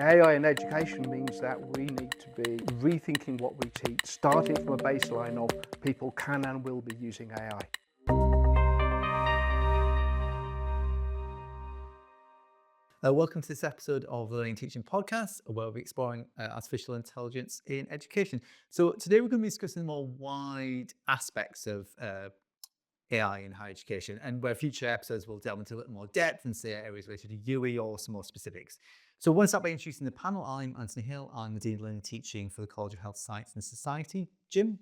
AI in education means that we need to be rethinking what we teach, starting from a baseline of people can and will be using AI. Welcome to this episode of the Learning Teaching Podcast, where we'll be exploring artificial intelligence in education. So today we're going to be discussing more wide aspects of AI in higher education, and where future episodes will delve into a little more depth and say areas related to UE or some more specifics. So I want to start by introducing the panel. I'm Antony Hill. I'm the Dean of Learning Teaching for the College of Health Science and Society. Jim?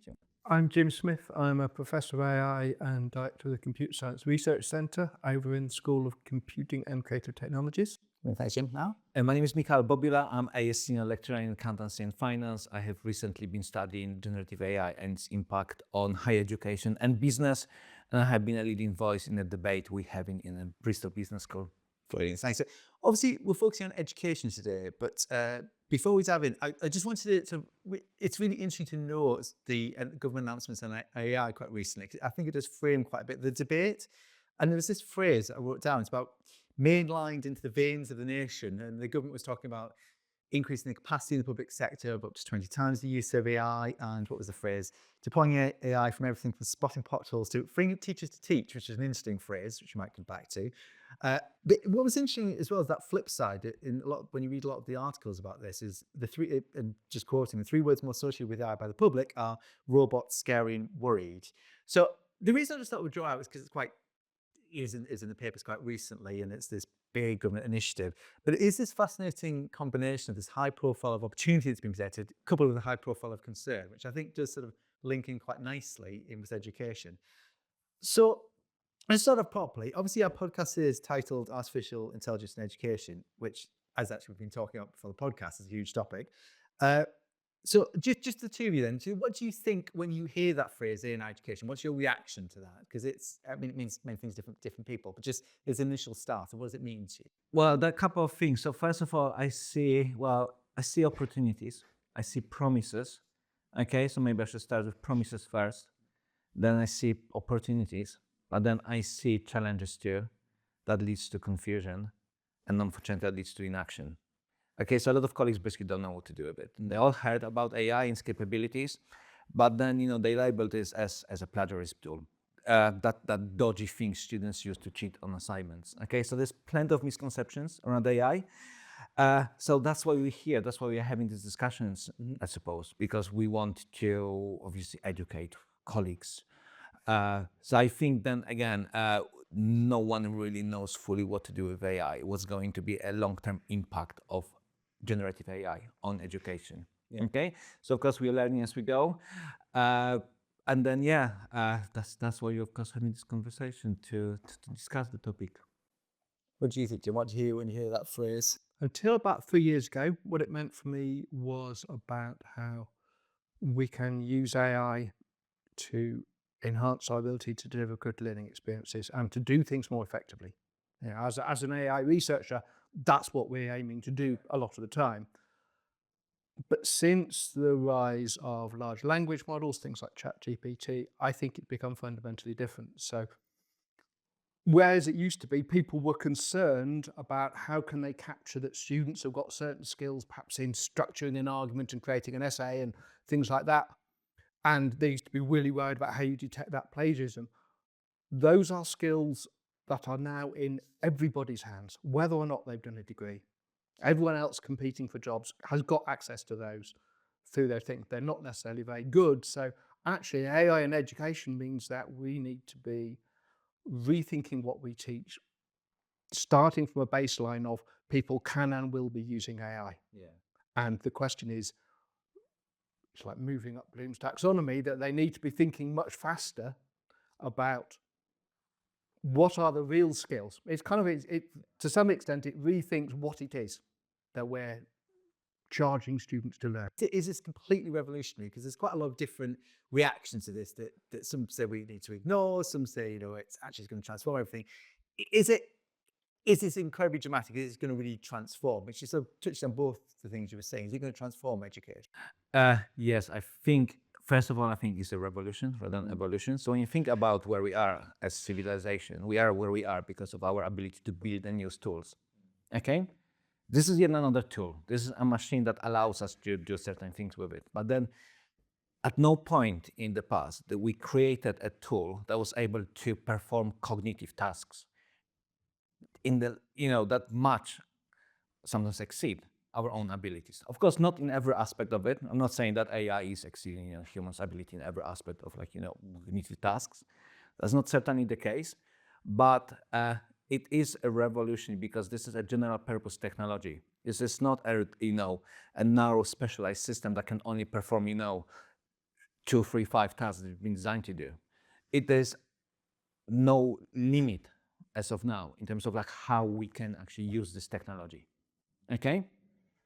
I'm Jim Smith. I'm a Professor of AI and Director of the Computer Science Research Centre over in the School of Computing and Creative Technologies. Thanks, Jim. Now? And my name is Michal, Bobula. I'm a senior lecturer in accountancy and finance. I have recently been studying generative AI and its impact on higher education and business. And I have been a leading voice in a debate we're having in a Bristol Business School. Brilliant. Thanks. So obviously, we're focusing on education today, but before we dive in, I just wanted to, it's really interesting to note the government announcements on AI quite recently. I think it does frame quite a bit of the debate. And there was this phrase that I wrote down. It's about mainlined into the veins of the nation. And the government was talking about increasing the capacity in the public sector of up to 20 times the use of AI. And what was the phrase? Deploying AI from everything from spotting potholes to freeing teachers to teach, which is an interesting phrase, which you might come back to. But what was interesting as well as that flip side, when you read a lot of the articles about this, is the three, and just quoting, the three words more associated with AI by the public are robots, scary, and worried. So the reason I just thought we'd draw out is because it's quite, is in the papers quite recently, and it's this big government initiative. But it is this fascinating combination of this high profile of opportunity that's been presented, coupled with a high profile of concern, which I think does sort of link in quite nicely in with education. So let's start off properly. Obviously, our podcast is titled Artificial Intelligence in Education, which, as actually we've been talking about before the podcast, is a huge topic. So just the two of you then, so what do you think when you hear that phrase in education? What's your reaction to that? Because it means many things to different people, but just as an initial start, what does it mean to you? Well, there are a couple of things. So first of all, I see opportunities. I see promises. Okay, so maybe I should start with promises first. Then I see opportunities, but then I see challenges too. That leads to confusion, and unfortunately that leads to inaction. Okay, so a lot of colleagues basically don't know what to do with it. And they all heard about AI and its capabilities, but then they labeled this as a plagiarism tool. That dodgy thing students use to cheat on assignments. Okay, so there's plenty of misconceptions around AI. So that's why we're here. That's why we are having these discussions, I suppose, because we want to obviously educate colleagues. So I think then again, no one really knows fully what to do with AI. What's going to be a long-term impact of generative AI on education. Yeah. Okay, so of course we are learning as we go, and then that's why you're of course having this conversation to discuss the topic. What do you think, Jim? What do you hear when you hear that phrase? Until about 3 years ago, what it meant for me was about how we can use AI to enhance our ability to deliver good learning experiences and to do things more effectively. As an AI researcher, that's what we're aiming to do a lot of the time. But since the rise of large language models, things like ChatGPT, I think it's become fundamentally different. So whereas it used to be, people were concerned about how can they capture that students have got certain skills, perhaps in structuring an argument and creating an essay and things like that. And they used to be really worried about how you detect that plagiarism. Those are skills that are now in everybody's hands, whether or not they've done a degree. Everyone else competing for jobs has got access to those through their things. They're not necessarily very good. So actually, AI in education means that we need to be rethinking what we teach, starting from a baseline of people can and will be using AI. Yeah. And the question is, it's like moving up Bloom's taxonomy, that they need to be thinking much faster about what are the real skills. It's kind of, to some extent, it rethinks what it is that we're charging students to learn. Is this completely revolutionary? Because there's quite a lot of different reactions to this that some say we need to ignore, some say, it's actually going to transform everything. Is this incredibly dramatic? Is it going to really transform? Which is sort of touched on both the things you were saying. Is it going to transform education? Yes, I think, first of all, I think it's a revolution rather than evolution. So when you think about where we are as civilization, we are where we are because of our ability to build and use tools. Okay? This is yet another tool. This is a machine that allows us to do certain things with it. But then at no point in the past that we created a tool that was able to perform cognitive tasks in the, that much, sometimes exceed our own abilities. Of course, not in every aspect of it. I'm not saying that AI is exceeding humans' ability in every aspect of cognitive tasks. That's not certainly the case, but it is a revolution because this is a general purpose technology. This is not a narrow specialized system that can only perform 2, 3, 5 tasks that it's been designed to do. It is no limit as of now in terms of how we can actually use this technology. Okay,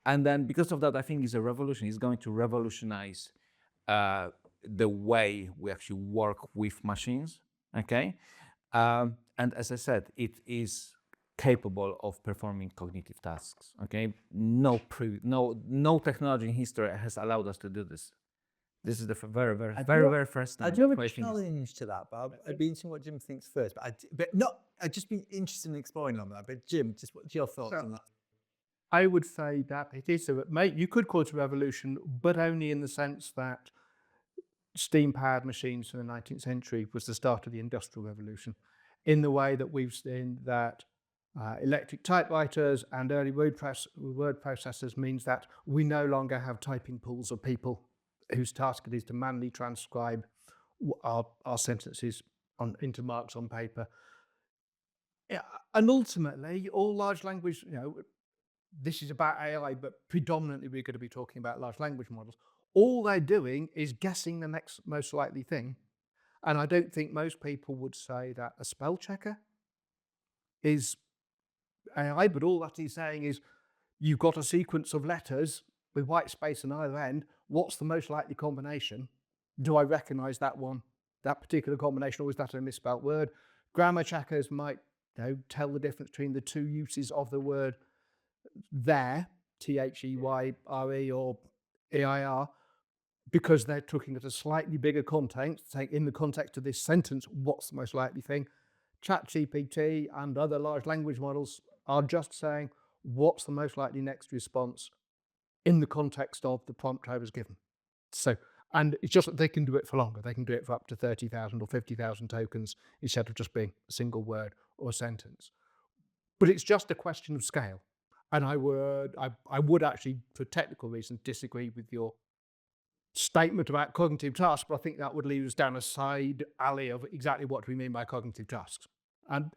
and then because of that, I think it's a revolution. It's going to revolutionize the way we actually work with machines. Okay, and as I said, it is capable of performing cognitive tasks. Okay, no technology in history has allowed us to do this. This is the very first time. I do have a challenge to that, but I'd be interested in what Jim thinks first. I'd just be interested in exploring on that. But Jim, just what's your thoughts on that? I would say that it is you could call it a revolution, but only in the sense that steam-powered machines from the 19th century was the start of the Industrial Revolution, in the way that we've seen that electric typewriters and early word processors means that we no longer have typing pools of people whose task it is to manually transcribe our sentences into marks on paper. Yeah, and ultimately, all large language, this is about AI, but predominantly we're going to be talking about large language models. All they're doing is guessing the next most likely thing. And I don't think most people would say that a spell checker is AI, but all that he's saying is you've got a sequence of letters with white space on either end. What's the most likely combination? Do I recognize that one, that particular combination, or is that a misspelt word? Grammar checkers might tell the difference between the two uses of the word there, Theyre or EIR, because they're looking at a slightly bigger context, saying in the context of this sentence, what's the most likely thing? ChatGPT and other large language models are just saying, what's the most likely next response in the context of the prompt I was given? So, and it's just that they can do it for longer. They can do it for up to 30,000 or 50,000 tokens instead of just being a single word or a sentence. But it's just a question of scale. And I would actually, for technical reasons, disagree with your statement about cognitive tasks, but I think that would lead us down a side alley of exactly what we mean by cognitive tasks. And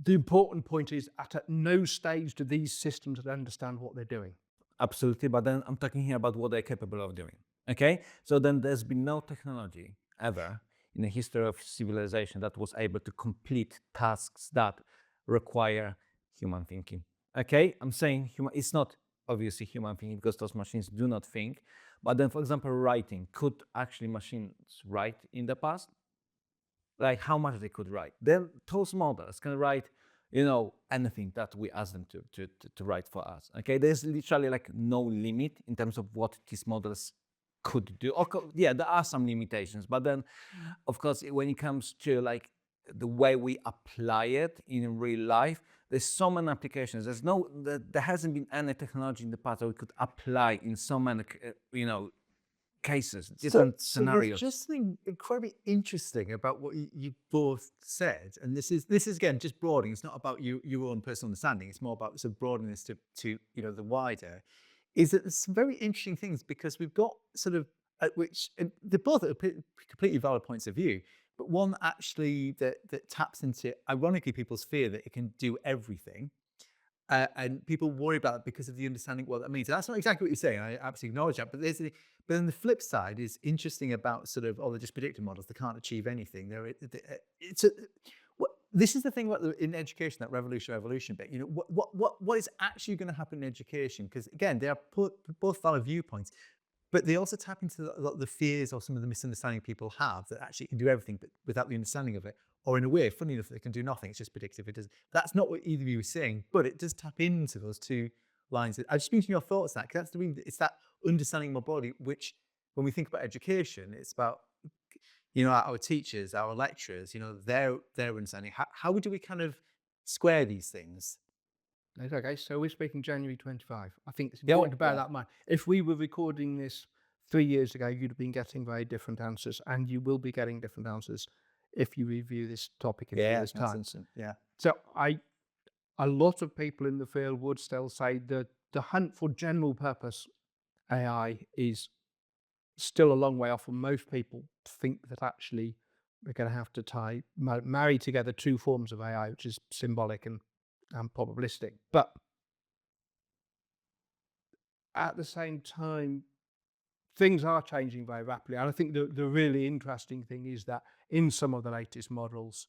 the important point is at no stage do these systems understand what they're doing. Absolutely, but then I'm talking here about what they're capable of doing. Okay, so then there's been no technology ever in the history of civilization that was able to complete tasks that require human thinking. Okay, I'm saying human, it's not obviously human thinking because those machines do not think, but then for example, writing, could actually machines write in the past? Like how much they could write? Then those models can write anything that we ask them to write for us. Okay, there's literally no limit in terms of what these models could do. Yeah, there are some limitations, but then of course when it comes to the way we apply it in real life, there's so many applications. There hasn't been any technology in the past that we could apply in so many cases, different scenarios. There's just something incredibly interesting about what you both said, and this is again just broadening. It's not about your own personal understanding. It's more about sort of broadening this to the wider. Is that there's some very interesting things because we've got sort of which they're both at completely valid points of view, but one actually that taps into ironically people's fear that it can do everything. And people worry about it because of the understanding what that means. That's not exactly what you're saying. I absolutely acknowledge that. But then the flip side is interesting about sort of, they're just predictive models. They can't achieve anything. This is the thing about in education, that revolution bit. What is actually going to happen in education? Because again, they are both valid viewpoints, but they also tap into the fears or some of the misunderstanding people have that actually can do everything, but without the understanding of it. Or in a way, funny enough, they can do nothing. It's just predictive. It does. That's not what either of you were saying, but it does tap into those two lines. I've just been to your thoughts on that, because that's the reason. It's that understanding my body, which when we think about education, it's about our teachers, our lecturers, their understanding. How do we kind of square these things? It's okay. So we're speaking January 25. I think it's Yeah, important to bear yeah. that in mind. If we were recording this 3 years ago, you'd have been getting very different answers, and you will be getting different answers if you review this topic in a Yeah, year's time. yeah. So a lot of people in the field would still say that the hunt for general purpose AI is still a long way off, and most people think that actually we're going to have to marry together two forms of AI, which is symbolic and probabilistic. But at the same time, things are changing very rapidly. And I think the really interesting thing is that in some of the latest models,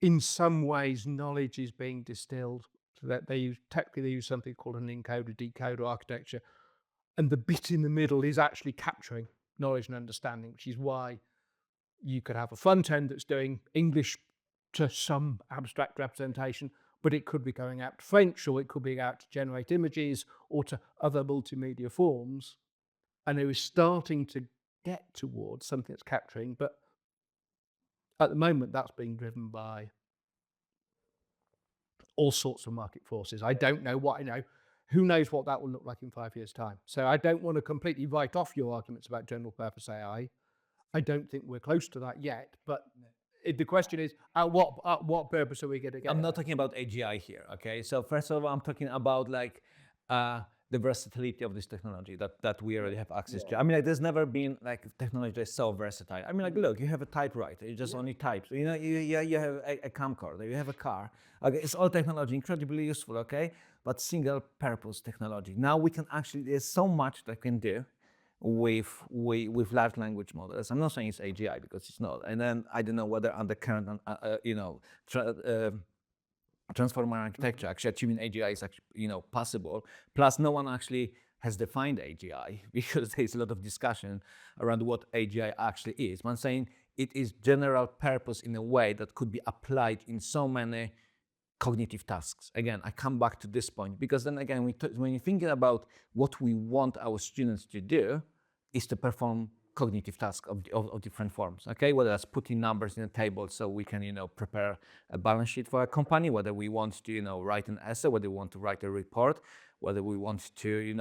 in some ways, knowledge is being distilled so that technically they use something called an encoder decoder architecture. And the bit in the middle is actually capturing knowledge and understanding, which is why you could have a front end that's doing English to some abstract representation, but it could be going out to French, or it could be out to generate images or to other multimedia forms. And it was starting to get towards something that's capturing, but at the moment that's being driven by all sorts of market forces. I don't know who knows what that will look like in 5 years' time. So I don't want to completely write off your arguments about general purpose AI. I don't think we're close to that yet, but the question is, at what purpose are we going to get I'm it not at? talking about AGI here, okay? So first of all, I'm talking about like the versatility of this technology that we already have access to. I mean, like, there's never been like technology that's so versatile. I mean, like, look, you have a typewriter, you just only type. You know, you have a camcorder, you have a car. Okay, it's all technology, incredibly useful, okay? But single-purpose technology. Now we can actually, there's so much that we can do with large language models. I'm not saying it's AGI because it's not. And then I don't know whether under current, transformer architecture, actually achieving AGI is actually, possible. Plus, no one actually has defined AGI because there's a lot of discussion around what AGI actually is. I'm saying it is general purpose in a way that could be applied in so many cognitive tasks. Again, I come back to this point because then again, when you're thinking about what we want our students to do, is to perform cognitive tasks of different forms, okay? Whether that's putting numbers in a table so we can, prepare a balance sheet for a company, whether we want to, write an essay, whether we want to write a report, whether we want to,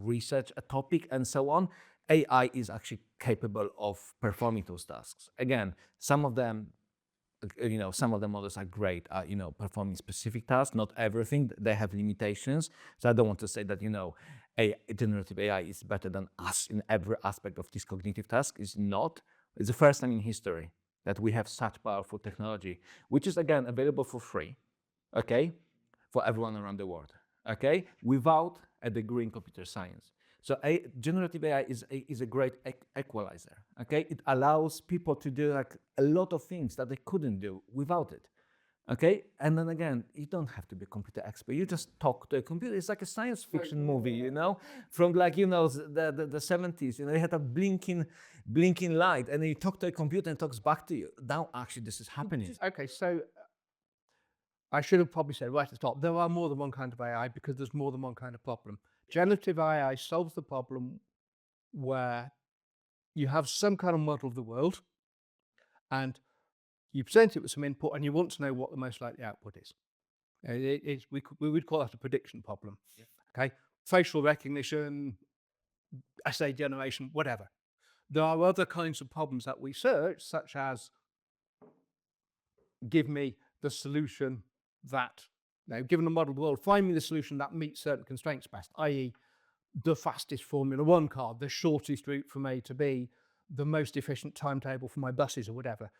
research a topic and so on. AI is actually capable of performing those tasks. Again, some of the models are great at, performing specific tasks, not everything. They have limitations. So I don't want to say that, generative AI is better than us in every aspect of this cognitive task. It's not. It's the first time in history that we have such powerful technology, which is, again, available for free, okay, for everyone around the world, okay, without a degree in computer science. So generative AI is a great equalizer, okay? It allows people to do like a lot of things that they couldn't do without it, okay? And then again, you don't have to be a computer expert. You just talk to a computer. It's like a science fiction movie, from like, the 70s. You had a blinking light, and then you talk to a computer and it talks back to you. Now, actually, this is happening. Okay, so I should have probably said right at the top, there are more than one kind of AI because there's more than one kind of problem. Generative AI solves the problem where you have some kind of model of the world and you present it with some input and you want to know what the most likely output is. We would call that a prediction problem. Yeah. Okay, facial recognition, essay generation, whatever. There are other kinds of problems that we search, such as give me the solution that, given a model of the world, find me the solution that meets certain constraints best, i.e. the fastest Formula One car, the shortest route from A to B, the most efficient timetable for my buses or whatever.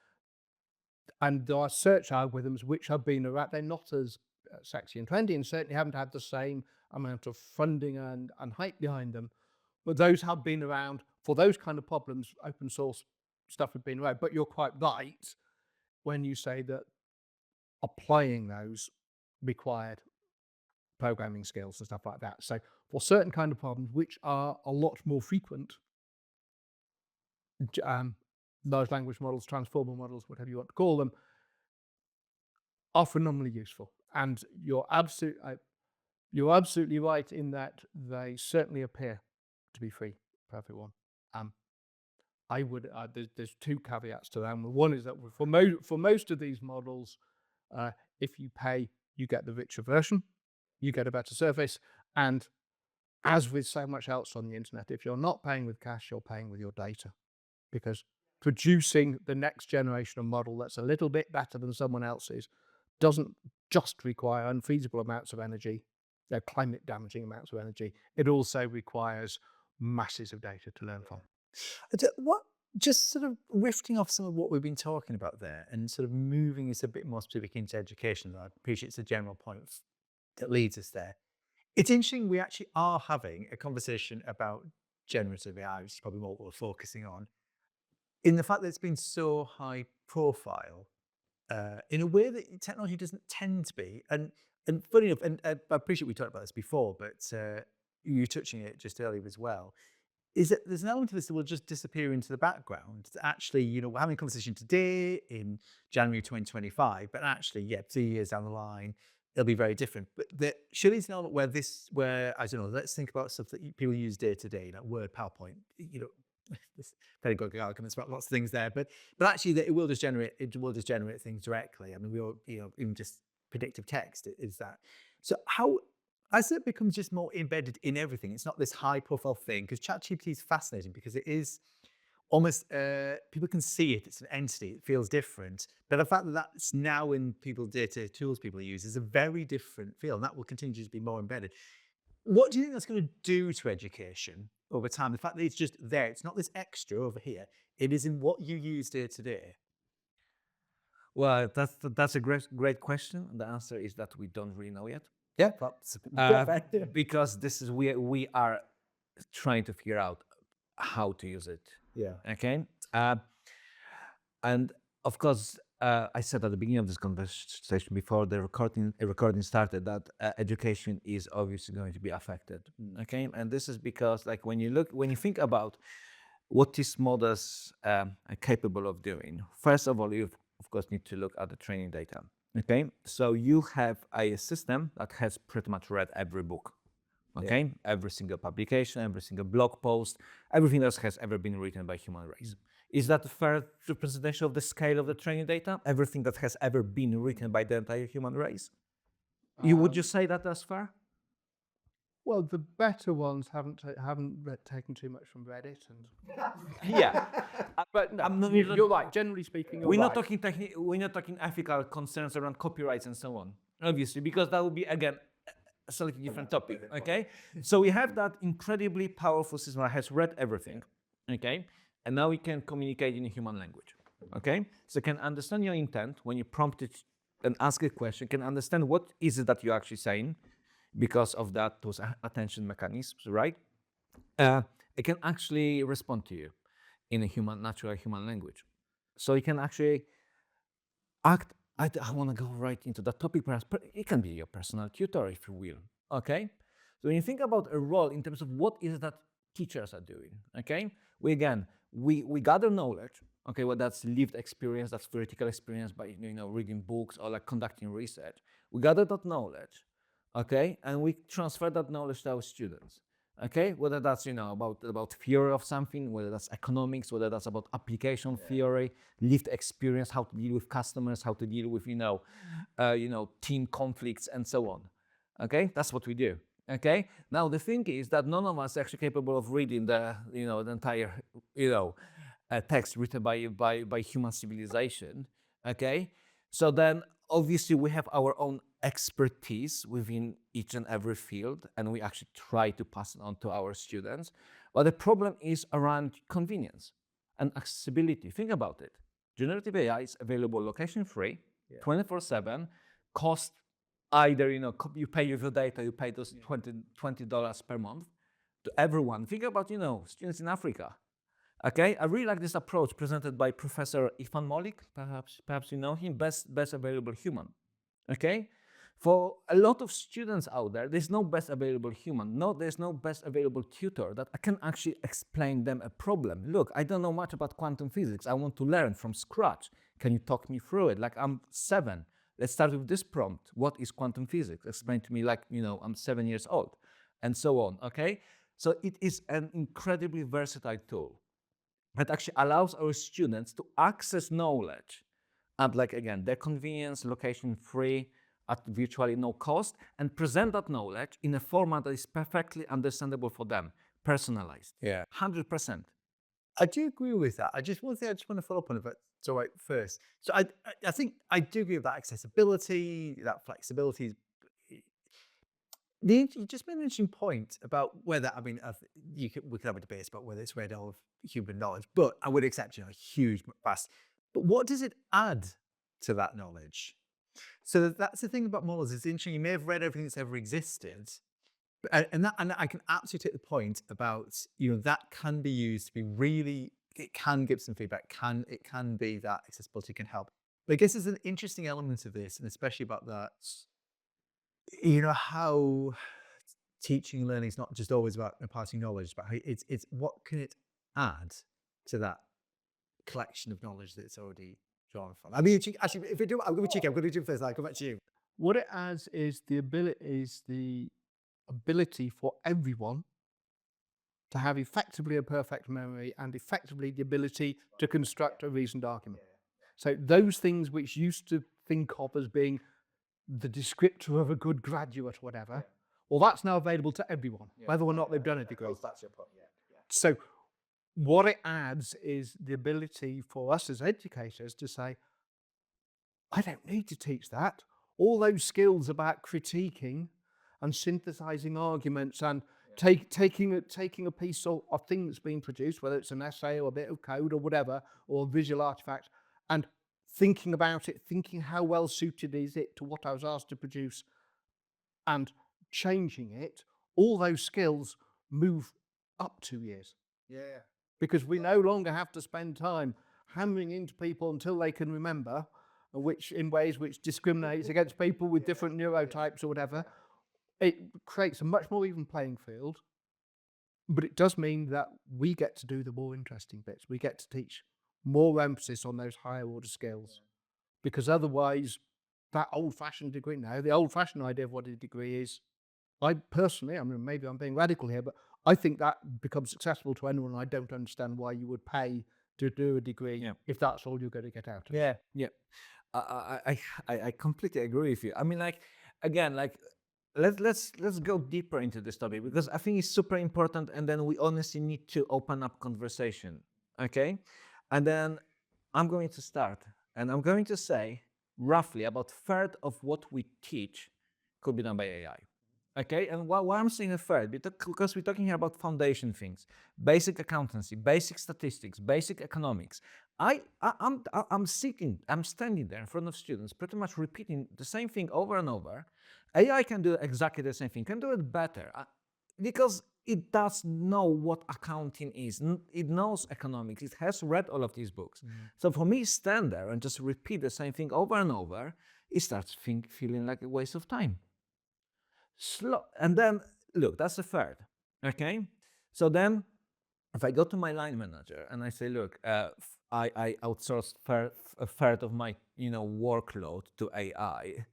And there are search algorithms which have been around. They're not as sexy and trendy and certainly haven't had the same amount of funding and hype behind them. But those have been around for those kind of problems. Open source stuff has been around. But you're quite right when you say that applying those required programming skills and stuff like that. So for certain kind of problems, which are a lot more frequent, large language models, transformer models, whatever you want to call them, are phenomenally useful. And you're absolutely right in that they certainly appear to be free for everyone. I would there's two caveats to that. One is that for most of these models, if you pay, you get the richer version. you get a better service. And as with so much else on the internet, if you're not paying with cash, you're paying with your data, because producing the next generation of model that's a little bit better than someone else's doesn't just require unfeasible amounts of energy, they're climate damaging amounts of energy. It also requires masses of data to learn from. What, just sort of riffing off some of what we've been talking about there and sort of moving us a bit more specific into education, I appreciate it's a general point that leads us there. It's interesting, we actually are having a conversation about generative AI, which is probably what we're focusing on, in the fact that it's been so high profile, in a way that technology doesn't tend to be. And funny enough, and I appreciate we talked about this before, but you were touching it just earlier as well, is that there's an element of this that will just disappear into the background. Actually, you know, we're having a conversation today in January 2025, but actually, yeah, 2 years down the line, it'll be very different. But surely it's an element where I don't know, let's think about stuff that people use day to day, like Word, PowerPoint, you know, this pedagogical arguments about lots of things there, but actually that it will just generate things directly. I mean, we all, you know, even just predictive text is that. So how, as it becomes just more embedded in everything, it's not this high profile thing, because ChatGPT is fascinating because it is almost, people can see it, it's an entity, it feels different. But the fact that that's now in people's data tools people use is a very different feel, and that will continue to be more embedded. What do you think that's going to do to education over time? The fact that it's just there, it's not this extra over here, it is in what you use day to day. Well, that's a great question. The answer is that we don't really know yet. Yeah, that's perfect. Because this is we are trying to figure out how to use it. Yeah. Okay. And of course, I said at the beginning of this conversation before the recording started that education is obviously going to be affected. Okay, and this is because, like, when you think about what these models are capable of doing, first of all, you of course need to look at the training data. Okay, so you have a system that has pretty much read every book. Okay, every single publication, every single blog post, everything that has ever been written by human race. Is that a fair representation of the scale of the training data? Everything that has ever been written by the entire human race? Would you say that that's fair? Well, the better ones haven't taken too much from Reddit, and Yeah, but no, I'm you're right. Generally speaking, we're not talking we're not talking ethical concerns around copyrights and so on, obviously, because that would be again a slightly different topic. Okay, so we have that incredibly powerful system that has read everything. Okay, and now we can communicate in a human language. Okay, so it can understand your intent when you prompt it and ask a question. Can understand what is it that you're actually saying, because of those attention mechanisms, right? It can actually respond to you in a natural human language. So it can actually act. I want to go right into the topic, perhaps. It can be your personal tutor, if you will. Okay. So when you think about a role in terms of what is it that teachers are doing, okay, we gather knowledge. Okay, well, that's lived experience, that's theoretical experience by reading books or like conducting research. We gather that knowledge, okay, and we transfer that knowledge to our students. Okay, whether that's about theory of something, whether that's economics, whether that's about application theory, lived experience, how to deal with customers, how to deal with team conflicts, and so on. Okay, that's what we do. Okay, now the thing is that none of us are actually capable of reading the entire text written by human civilization. Okay, so then obviously we have our own expertise within each and every field, and we actually try to pass it on to our students. But the problem is around convenience and accessibility. Think about it. Generative AI is available location free, 24/7, cost either, you pay with your data, you pay those $20 per month to everyone. Think about, students in Africa. Okay, I really like this approach presented by Professor Ifan Malik. Perhaps you know him, best available human. Okay, for a lot of students out there, there's no best available human. No, there's no best available tutor that I can actually explain them a problem. Look, I don't know much about quantum physics. I want to learn from scratch. Can you talk me through it? Like, I'm 7. Let's start with this prompt. What is quantum physics? Explain to me like, I'm 7 years old, and so on. Okay, so it is an incredibly versatile tool that actually allows our students to access knowledge at, like, again, their convenience, location free, at virtually no cost and present that knowledge in a format that is perfectly understandable for them, personalized. Yeah. 100%. I do agree with that. One thing I just want to follow up on it, so right first. So I think I do agree with that accessibility, that flexibility. You just made an interesting point about whether, I mean, we could have a debate about whether it's read all of human knowledge, but I would accept, a huge, vast. But what does it add to that knowledge? So that's the thing about models. It's interesting. You may have read everything that's ever existed, and I can absolutely take the point about, that can be used to be really, it can give some feedback, it can be that accessibility can help. But I guess there's an interesting element of this, and especially about that, how teaching and learning is not just always about imparting knowledge, but how it's what can it add to that collection of knowledge that it's already drawn from. I mean, actually, if we do, I'm going to be cheeky. I'm going to do first. I'll come back to you. What it adds is the ability for everyone to have effectively a perfect memory and effectively the ability to construct a reasoned argument. So those things which used to think of as being the descriptor of a good graduate or whatever, well, that's now available to everyone, whether or not they've done a degree. That's your point. So what it adds is the ability for us as educators to say, I don't need to teach that. All those skills about critiquing and synthesizing arguments and taking a piece of thing that's being produced, whether it's an essay or a bit of code or whatever, or a visual artifact, and thinking about it, thinking how well suited is it to what I was asked to produce, and changing it, all those skills move up 2 years. Yeah. Because we no longer have to spend time hammering into people until they can remember, which in ways which discriminates against people with different neurotypes or whatever. It creates a much more even playing field, but it does mean that we get to do the more interesting bits. We get to teach more emphasis on those higher order skills, because otherwise that old-fashioned degree now, the old-fashioned idea of what a degree is, I personally, I mean, maybe I'm being radical here, but I think that becomes accessible to anyone. I don't understand why you would pay to do a degree if that's all you're going to get out of it. Yeah. I completely agree with you. I mean, like, again, like, let's go deeper into this topic, because I think it's super important, and then we honestly need to open up conversation. Okay, and then I'm going to start, and I'm going to say roughly about a third of what we teach could be done by AI. Okay, and why I'm saying a third, because we're talking here about foundation things, basic accountancy, basic statistics, basic economics. I'm standing there in front of students, pretty much repeating the same thing over and over. AI can do exactly the same thing, can do it better, because it does know what accounting is. It knows economics. It has read all of these books. So for me, stand there and just repeat the same thing over and over, it starts feeling like a waste of time. And then, look, that's a third, okay? So then, if I go to my line manager and I say, look, I outsourced a third of my, workload to AI,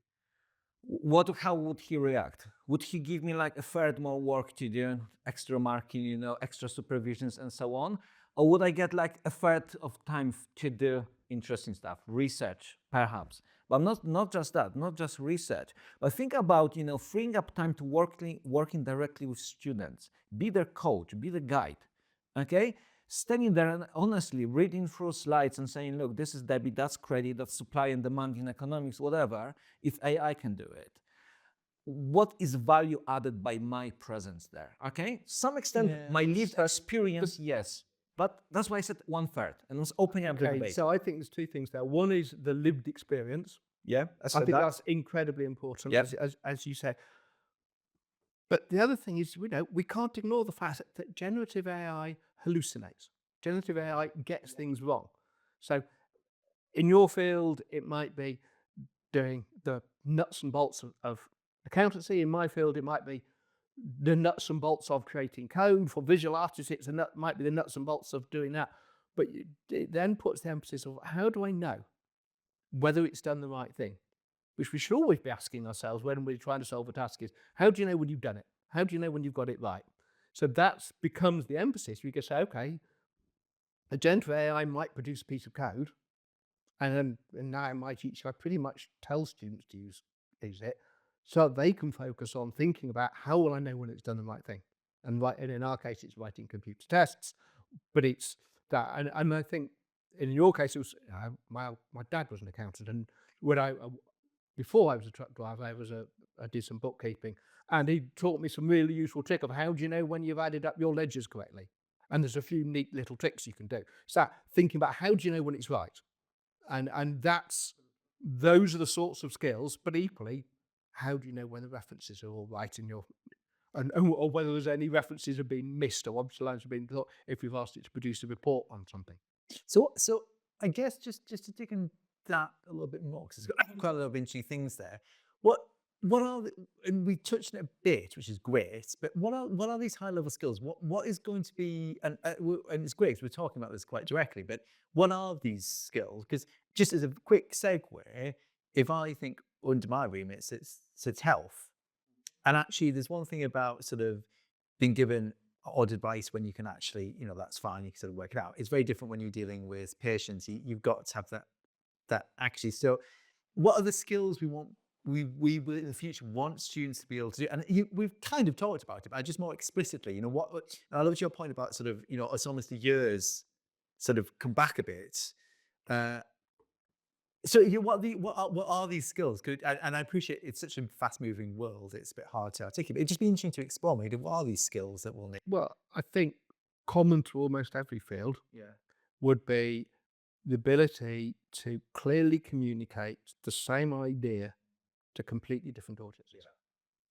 how would he react? Would he give me like a third more work to do, extra marking, extra supervisions and so on? Or would I get like a third of time to do interesting stuff, research, perhaps? But not just that, not just research, but think about, freeing up time to working directly with students, be their coach, be the guide, okay? Standing there and honestly reading through slides and saying, look, this is debit, that's credit, that's supply and demand in economics, whatever, if AI can do it. What is value added by my presence there, okay? Some extent, my lived experience, yes. But that's why I said 1/3, and it's opening up the debate. So I think there's two things there. One is the lived experience. Yeah, I think that's incredibly important, as you say. But the other thing is, we can't ignore the fact that generative AI hallucinates. Generative AI gets things wrong. So in your field, it might be doing the nuts and bolts of accountancy. In my field, it might be the nuts and bolts of creating code. For visual artists, might be the nuts and bolts of doing that. But it then puts the emphasis of, how do I know whether it's done the right thing? Which we should always be asking ourselves when we're trying to solve a task is, how do you know when you've done it? How do you know when you've got it right? So that becomes the emphasis. We can say, okay, a generative AI might produce a piece of code, and now my teacher, I pretty much tell students to use is it, so they can focus on thinking about how will I know when it's done the right thing. And in our case, it's writing computer tests, but it's that. And I think in your case, it was my dad was an accountant, and when before I was a truck driver, I did some bookkeeping, and he taught me some really useful trick of how do you know when you've added up your ledgers correctly. And there's a few neat little tricks you can do. So thinking about how do you know when it's right, and those are the sorts of skills. But equally, how do you know when the references are all right in your or whether there's any references have been missed or obviously lines have been thought if you've asked it to produce a report on something. So I guess just to dig in that a little bit more, because it's got quite a lot of interesting things there. What are and we touched on it a bit, which is great. But what are these high level skills? What is going to be and it's great because we're talking about this quite directly. But what are these skills? Because just as a quick segue, if I think under my remit, it's health. And actually, there's one thing about sort of being given odd advice when you can actually, that's fine, you can sort of work it out. It's very different when you're dealing with patients. You've got to have that actually. So what are the skills we want, we will in the future want students to be able to do? And we've kind of talked about it, but just more explicitly, what, I loved your point about sort of, it's almost the years sort of come back a bit. So what are these skills? And I appreciate it's such a fast-moving world, it's a bit hard to articulate. It'd just be interesting to explore maybe what are these skills that we'll need? Well, I think common to almost every field would be the ability to clearly communicate the same idea to completely different audiences.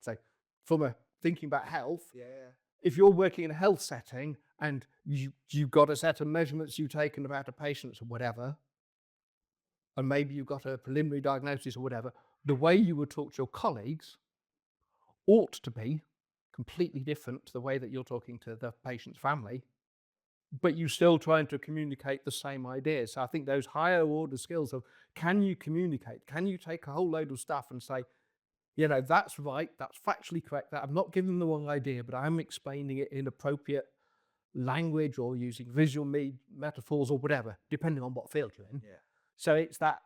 So from thinking about health, if you're working in a health setting and you've got a set of measurements you've taken about a patient or whatever, and maybe you've got a preliminary diagnosis or whatever, the way you would talk to your colleagues ought to be completely different to the way that you're talking to the patient's family, but you're still trying to communicate the same ideas. So I think those higher order skills of, can you communicate? Can you take a whole load of stuff and say, that's right, that's factually correct, that I'm not giving them the wrong idea, but I'm explaining it in appropriate language or using visual metaphors or whatever, depending on what field you're in. So it's that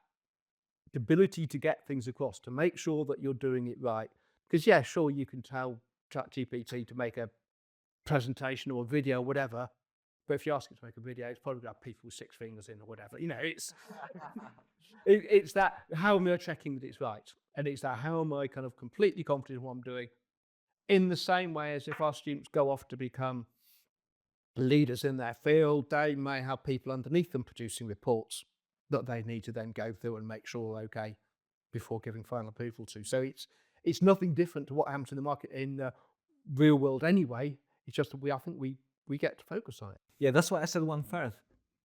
ability to get things across, to make sure that you're doing it right. Because sure, you can tell ChatGPT to make a presentation or a video or whatever, but if you ask it to make a video, it's probably got people with 6 fingers in or whatever. It's it's that, how am I checking that it's right? And it's that, how am I kind of completely confident in what I'm doing? In the same way as if our students go off to become leaders in their field, they may have people underneath them producing reports that they need to then go through and make sure okay before giving final approval to. So it's nothing different to what happens in the market in the real world anyway. It's just that I think we get to focus on it. Yeah, that's why I said 1/3,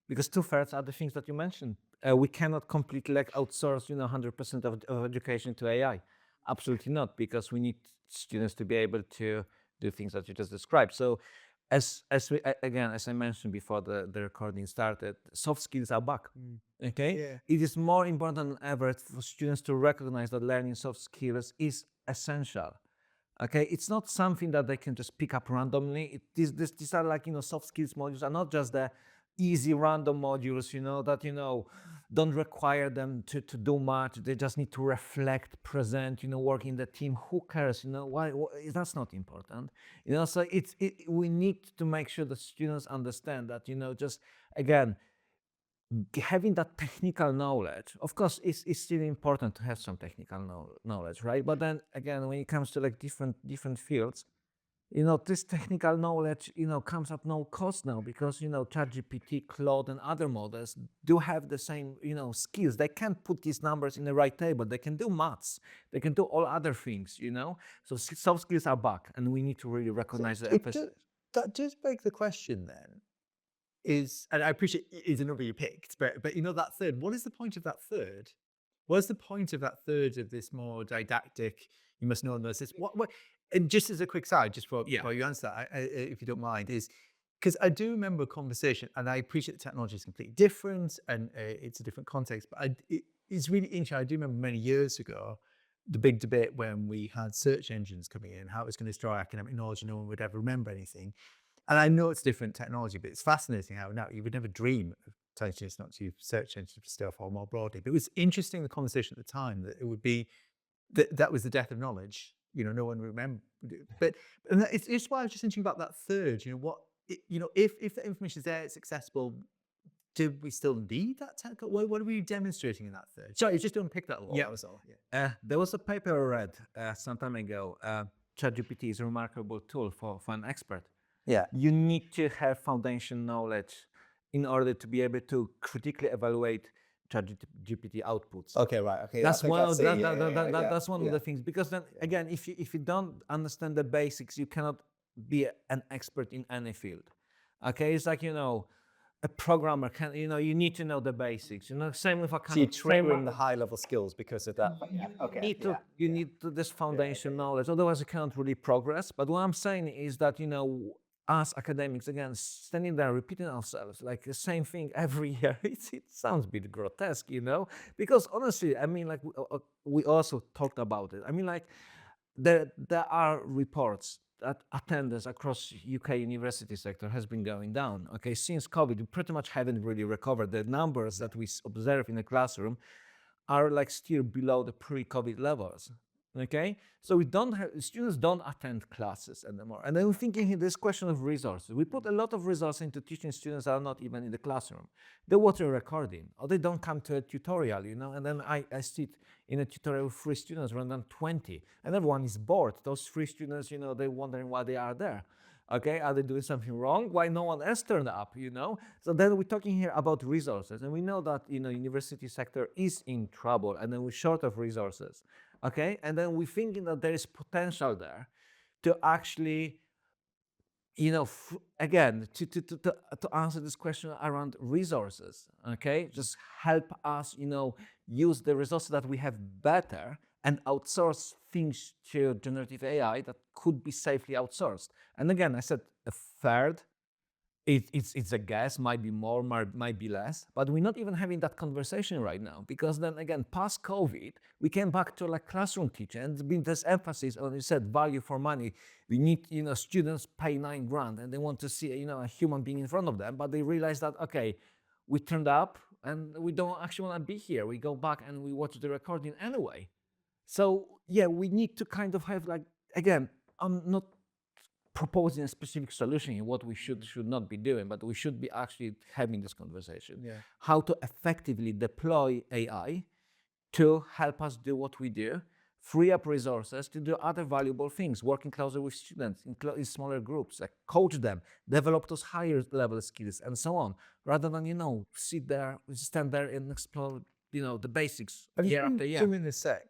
because 2/3 are the things that you mentioned. We cannot completely outsource 100% of education to AI. Absolutely not, because we need students to be able to do things that you just described. So as I mentioned before the recording started, soft skills are back. Okay, it is more important than ever for students to recognize that learning soft skills is essential. Okay, it's not something that they can just pick up randomly. These are soft skills modules are not just the easy random modules, that don't require them to do much. They just need to reflect, present, work in the team. Who cares? Why that's not important. So we need to make sure that students understand that, just again, having that technical knowledge, of course, it's still important to have some technical knowledge, right? But then again, when it comes to different fields, this technical knowledge, comes at no cost now, because, ChatGPT, Claude, and other models do have the same, skills. They can't put these numbers in the right table. They can do maths. They can do all other things, So soft skills are back, and we need to really recognize that does beg the question then, and I appreciate it's a number you picked, but that third, what is the point of that third? What's the point of that third of this more didactic, you must know this? What? And just as a quick side, just before you answer that, if you don't mind, is because I do remember a conversation, and I appreciate the technology is completely different and it's a different context, but it's really interesting. I do remember many years ago, the big debate when we had search engines coming in, how it was going to destroy academic knowledge, no one would ever remember anything. And I know it's different technology, but it's fascinating how now you would never dream of telling students not to use search engines for stuff or more broadly. But it was interesting, the conversation at the time, that it would be that was the death of knowledge. No one remembered it. But and it's why I was just thinking about that third. If the information is there, it's accessible. Do we still need that technical? What are we demonstrating in that third? Sorry, just don't pick that a lot. Yeah. That was all. Yeah. There was a paper I read some time ago. ChatGPT is a remarkable tool for an expert. Yeah. You need to have foundation knowledge in order to be able to critically evaluate ChatGPT outputs. Okay. Right. Okay. That's I think one. I see. That's one of the things, because then again, if you don't understand the basics, you cannot be an expert in any field. Okay, it's like a programmer can you need to know the basics. Same with a kind So you're of triggering the high level skills because of that. you need this foundation knowledge, otherwise you cannot really progress. But what I'm saying is that us academics, again, standing there repeating ourselves like the same thing every year, it sounds a bit grotesque, because honestly, I mean, like we also talked about it. I mean, like there are reports that attendance across UK university sector has been going down. Okay, since COVID, we pretty much haven't really recovered. The numbers that we observe in the classroom are like still below the pre-COVID levels. Okay, so students don't attend classes anymore. And then we're thinking here, this question of resources. We put a lot of resources into teaching students that are not even in the classroom. They watch a recording, or they don't come to a tutorial, and then I sit in a tutorial with 3 students rather than 20, and everyone is bored. Those 3 students, they're wondering why they are there. Okay, are they doing something wrong? Why no one else turned up, So then we're talking here about resources, and we know that, university sector is in trouble, and then we're short of resources, okay? And then we're thinking that there is potential there to actually, again, to answer this question around resources, okay? Just help us, use the resources that we have better and outsource things to generative AI that could be safely outsourced. And again, I said a third. It's a guess, might be more, might be less, but we're not even having that conversation right now, because then again, past COVID, we came back to like classroom teaching, and there's been this emphasis on, you said, value for money. We need, students pay $9,000 and they want to see, a human being in front of them, but they realize that, okay, we turned up and we don't actually want to be here. We go back and we watch the recording anyway. So yeah, we need to kind of have like, again, I'm not proposing a specific solution in what we should not be doing, but we should be actually having this conversation. Yeah. How to effectively deploy AI to help us do what we do, free up resources to do other valuable things, working closer with students in smaller groups, like coach them, develop those higher level skills and so on, rather than, stand there and explore, the basics year after year. In a sec,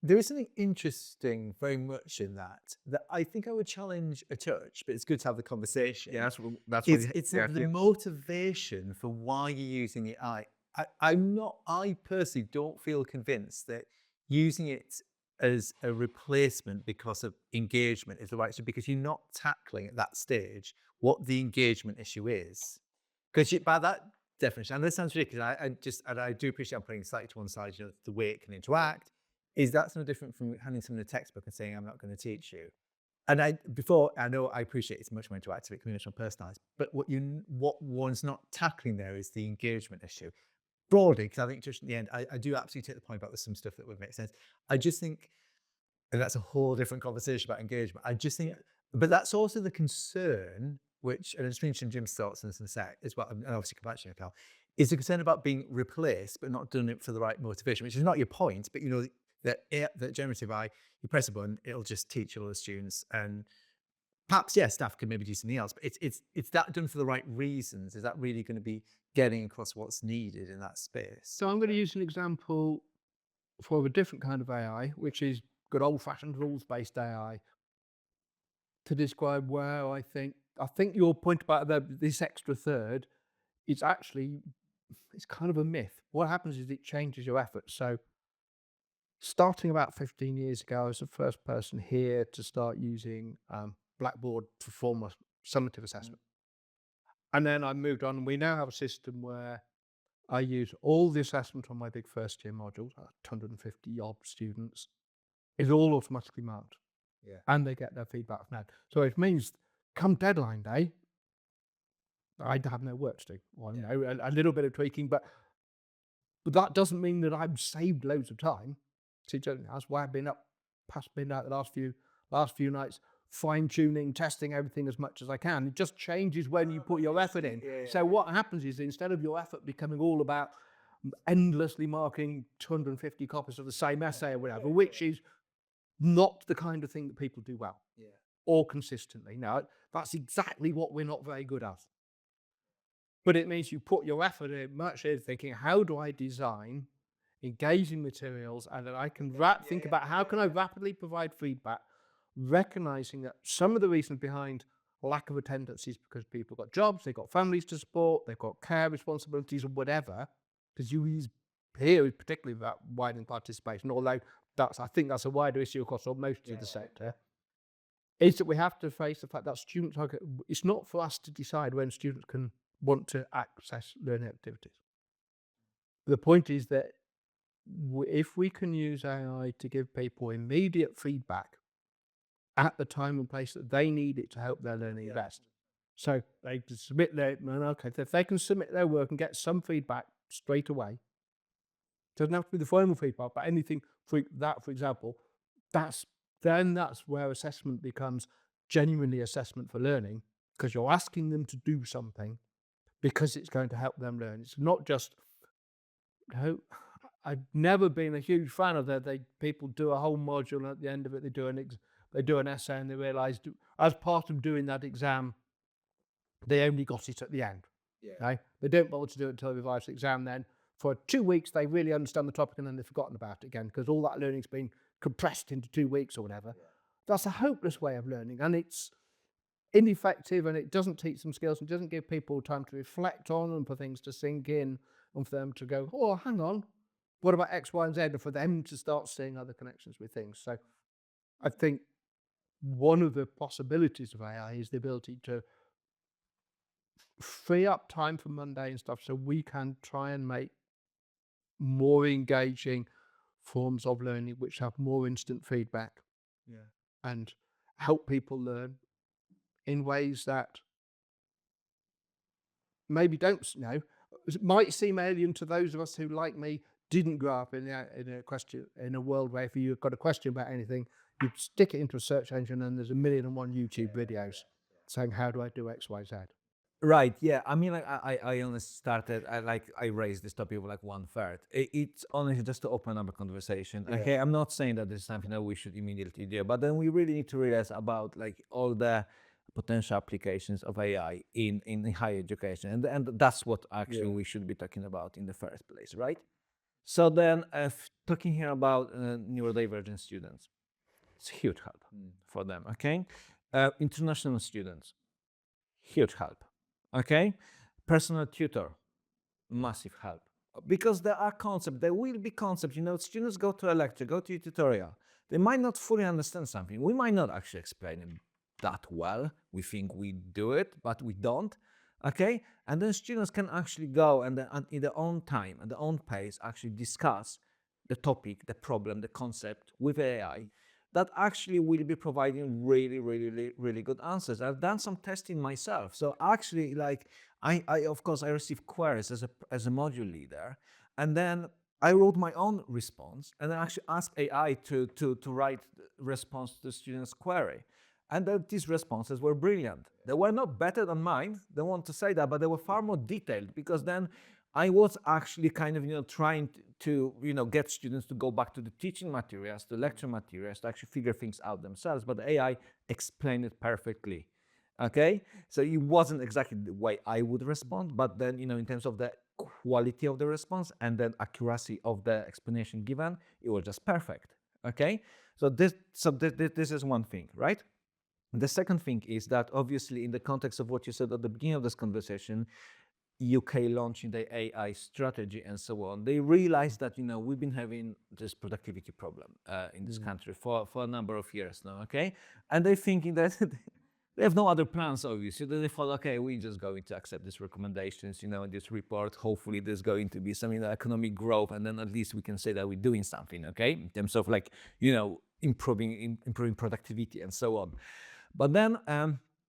there is something interesting very much in that I think I would challenge a touch, but it's good to have the conversation. Yeah, that's it's the motivation for why you're using it. I personally don't feel convinced that using it as a replacement because of engagement is the right issue, because you're not tackling at that stage what the engagement issue is. Because by that definition, and this sounds ridiculous, I do appreciate I'm putting it slightly to one side, the way it can interact, is that's no different from handing someone a textbook and saying, I'm not going to teach you. And I know I appreciate it's much more interactive, communal, personalized, but what one's not tackling there is the engagement issue. Broadly, because I think just in the end, I do absolutely take the point about there's some stuff that would make sense. I just think, and that's a whole different conversation about engagement. I just think, but that's also the concern, which, and I just mentioned Jim's thoughts on this in a sec, is what, and obviously come back to you, Michal, is the concern about being replaced, but not doing it for the right motivation, which is not your point, but that generative AI, you press a button, it'll just teach all the students, and perhaps, staff can maybe do something else, but it's that done for the right reasons. Is that really going to be getting across what's needed in that space? So I'm going to use an example for a different kind of AI, which is good old-fashioned rules-based AI, to describe where I think your point about this extra third is actually, it's kind of a myth. What happens is it changes your effort. So starting about 15 years ago, I was the first person here to start using Blackboard to perform a summative assessment. And then I moved on, and we now have a system where I use all the assessment on my big first year modules, 250 odd students, is all automatically marked. Yeah. And they get their feedback from that. So it means come deadline day, I have no work to do. Well, a little bit of tweaking, but that doesn't mean that I've saved loads of time. See, that's why I've been up past midnight the last few nights, fine-tuning, testing everything as much as I can. It just changes when you put your effort in. So what happens is, instead of your effort becoming all about endlessly marking 250 copies of the same essay or whatever, which is not the kind of thing that people do well or consistently. Now, that's exactly what we're not very good at. But it means you put your effort in much in thinking, how do I design engaging materials, and that I can think about how can I rapidly provide feedback, recognizing that some of the reasons behind lack of attendance is because people got jobs, they've got families to support, they've got care responsibilities or whatever, because you use here is particularly about widening participation, although I think that's a wider issue across most of the sector, is that we have to face the fact that students it's not for us to decide when students can want to access learning activities. The point is that if we can use AI to give people immediate feedback at the time and place that they need it to help their learning best. So they can submit if they can submit their work and get some feedback straight away, it doesn't have to be the formal feedback, but anything for example, that's where assessment becomes genuinely assessment for learning, because you're asking them to do something because it's going to help them learn. It's not just, I've never been a huge fan of that. People do a whole module, and at the end of it, they do an essay, and they realise as part of doing that exam, they only got it at the end. Right? They don't bother to do it until they revise the exam. Then for 2 weeks, they really understand the topic, and then they've forgotten about it again because all that learning's been compressed into 2 weeks or whatever. That's a hopeless way of learning, and it's ineffective, and it doesn't teach them skills, and doesn't give people time to reflect on and for things to sink in, and for them to go, oh, hang on, what about X, Y, and Z, and for them to start seeing other connections with things. So I think one of the possibilities of AI is the ability to free up time for mundane stuff so we can try and make more engaging forms of learning which have more instant feedback and help people learn in ways that maybe might seem alien to those of us who, like me, didn't grow up in a world where if you've got a question about anything, you stick it into a search engine and there's 1,000,001 YouTube videos saying, how do I do X, Y, Z? Right. Yeah. I mean, like I only started. I raised this topic with like 1/3. It's honestly just to open up a conversation. Okay. I'm not saying that this is something that we should immediately do, but then we really need to realize about like all the potential applications of AI in higher education, and that's what actually we should be talking about in the first place, right? So then, talking here about neurodivergent students, it's a huge help for them. Okay, international students, huge help. Okay, personal tutor, massive help, because there will be concepts. Students go to a lecture, go to a tutorial. They might not fully understand something. We might not actually explain it that well. We think we do it, but we don't. Okay, and then students can actually go and in their own time, at their own pace, actually discuss the topic, the problem, the concept with AI. That actually will be providing really, really, really good answers. I've done some testing myself. So actually, like I of course I received queries as a module leader, and then I wrote my own response, and then actually asked AI to write response to the student's query. And these responses were brilliant. They were not better than mine, don't want to say that, but they were far more detailed, because then I was actually kind of, trying to get students to go back to the teaching materials, the lecture materials, to actually figure things out themselves. But the AI explained it perfectly. Okay, so it wasn't exactly the way I would respond, but then in terms of the quality of the response and then accuracy of the explanation given, it was just perfect. Okay, so this is one thing, right? The second thing is that obviously in the context of what you said at the beginning of this conversation, UK launching the AI strategy and so on, they realized that we've been having this productivity problem in this country for a number of years now, okay? And they're thinking that they have no other plans, obviously. They thought, okay, we're just going to accept these recommendations, in this report. Hopefully there's going to be some economic growth, and then at least we can say that we're doing something, okay? In terms of like, improving productivity and so on. But then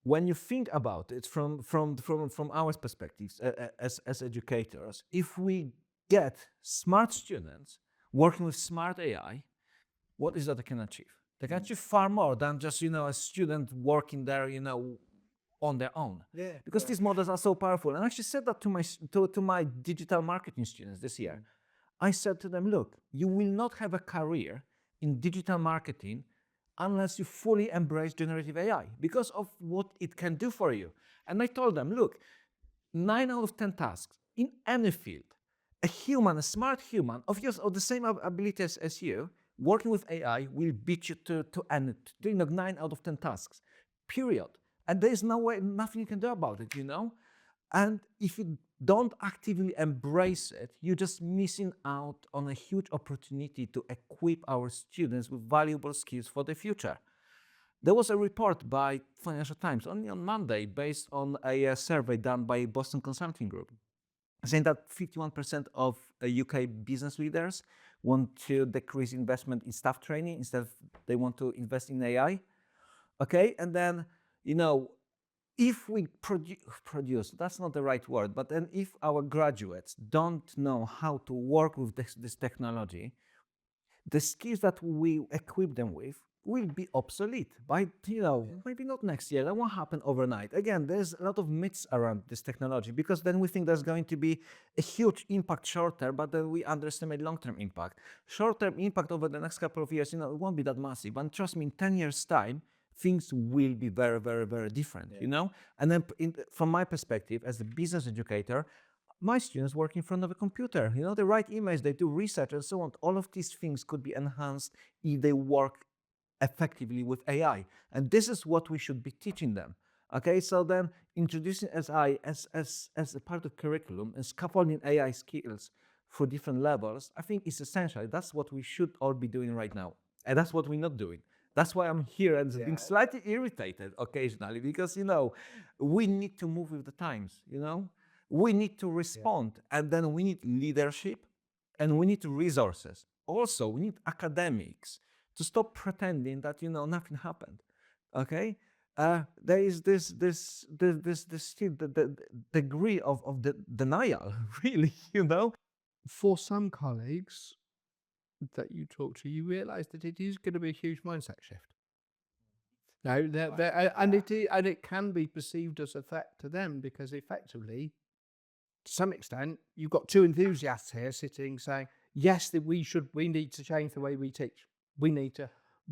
when you think about it from our perspectives as educators, if we get smart students working with smart AI, what is that they can achieve? They can achieve far more than just, a student working there, on their own. Yeah. Because these models are so powerful. And I actually said that to my digital marketing students this year. I said to them, look, you will not have a career in digital marketing unless you fully embrace generative AI because of what it can do for you. And I told them, look, 9 out of 10 tasks in any field, a smart human of the same abilities as you, working with AI will beat you to end doing 9 out of 10 tasks, period. And there's nothing you can do about it, And if you don't actively embrace it, you're just missing out on a huge opportunity to equip our students with valuable skills for the future. There was a report by Financial Times only on Monday based on a survey done by Boston Consulting Group, saying that 51% of UK business leaders want to decrease investment in staff training. Instead, they want to invest in AI. Okay, and then, if we produce, that's not the right word, but then if our graduates don't know how to work with this technology, the skills that we equip them with will be obsolete by, maybe not next year. That won't happen overnight. Again, there's a lot of myths around this technology because then we think there's going to be a huge impact short term, but then we underestimate long-term impact. Short-term impact over the next couple of years, it won't be that massive. But trust me, in 10 years' time, things will be very, very, very different, And then from my perspective, as a business educator, my students work in front of a computer. They write emails, they do research and so on. All of these things could be enhanced if they work effectively with AI. And this is what we should be teaching them. Okay, so then introducing AI as a part of curriculum and scaffolding AI skills for different levels, I think is essential. That's what we should all be doing right now. And that's what we're not doing. That's why I'm here and being slightly irritated occasionally because, we need to move with the times, We need to respond, and then we need leadership, and we need resources. Also, we need academics to stop pretending that nothing happened. Okay, there is this still the degree of the denial, really. For some colleagues that you talk to, you realise that it is going to be a huge mindset shift. No, and it can be perceived as a threat to them because effectively, to some extent, you've got two enthusiasts here sitting saying, yes, that we need to change the way we teach. We need to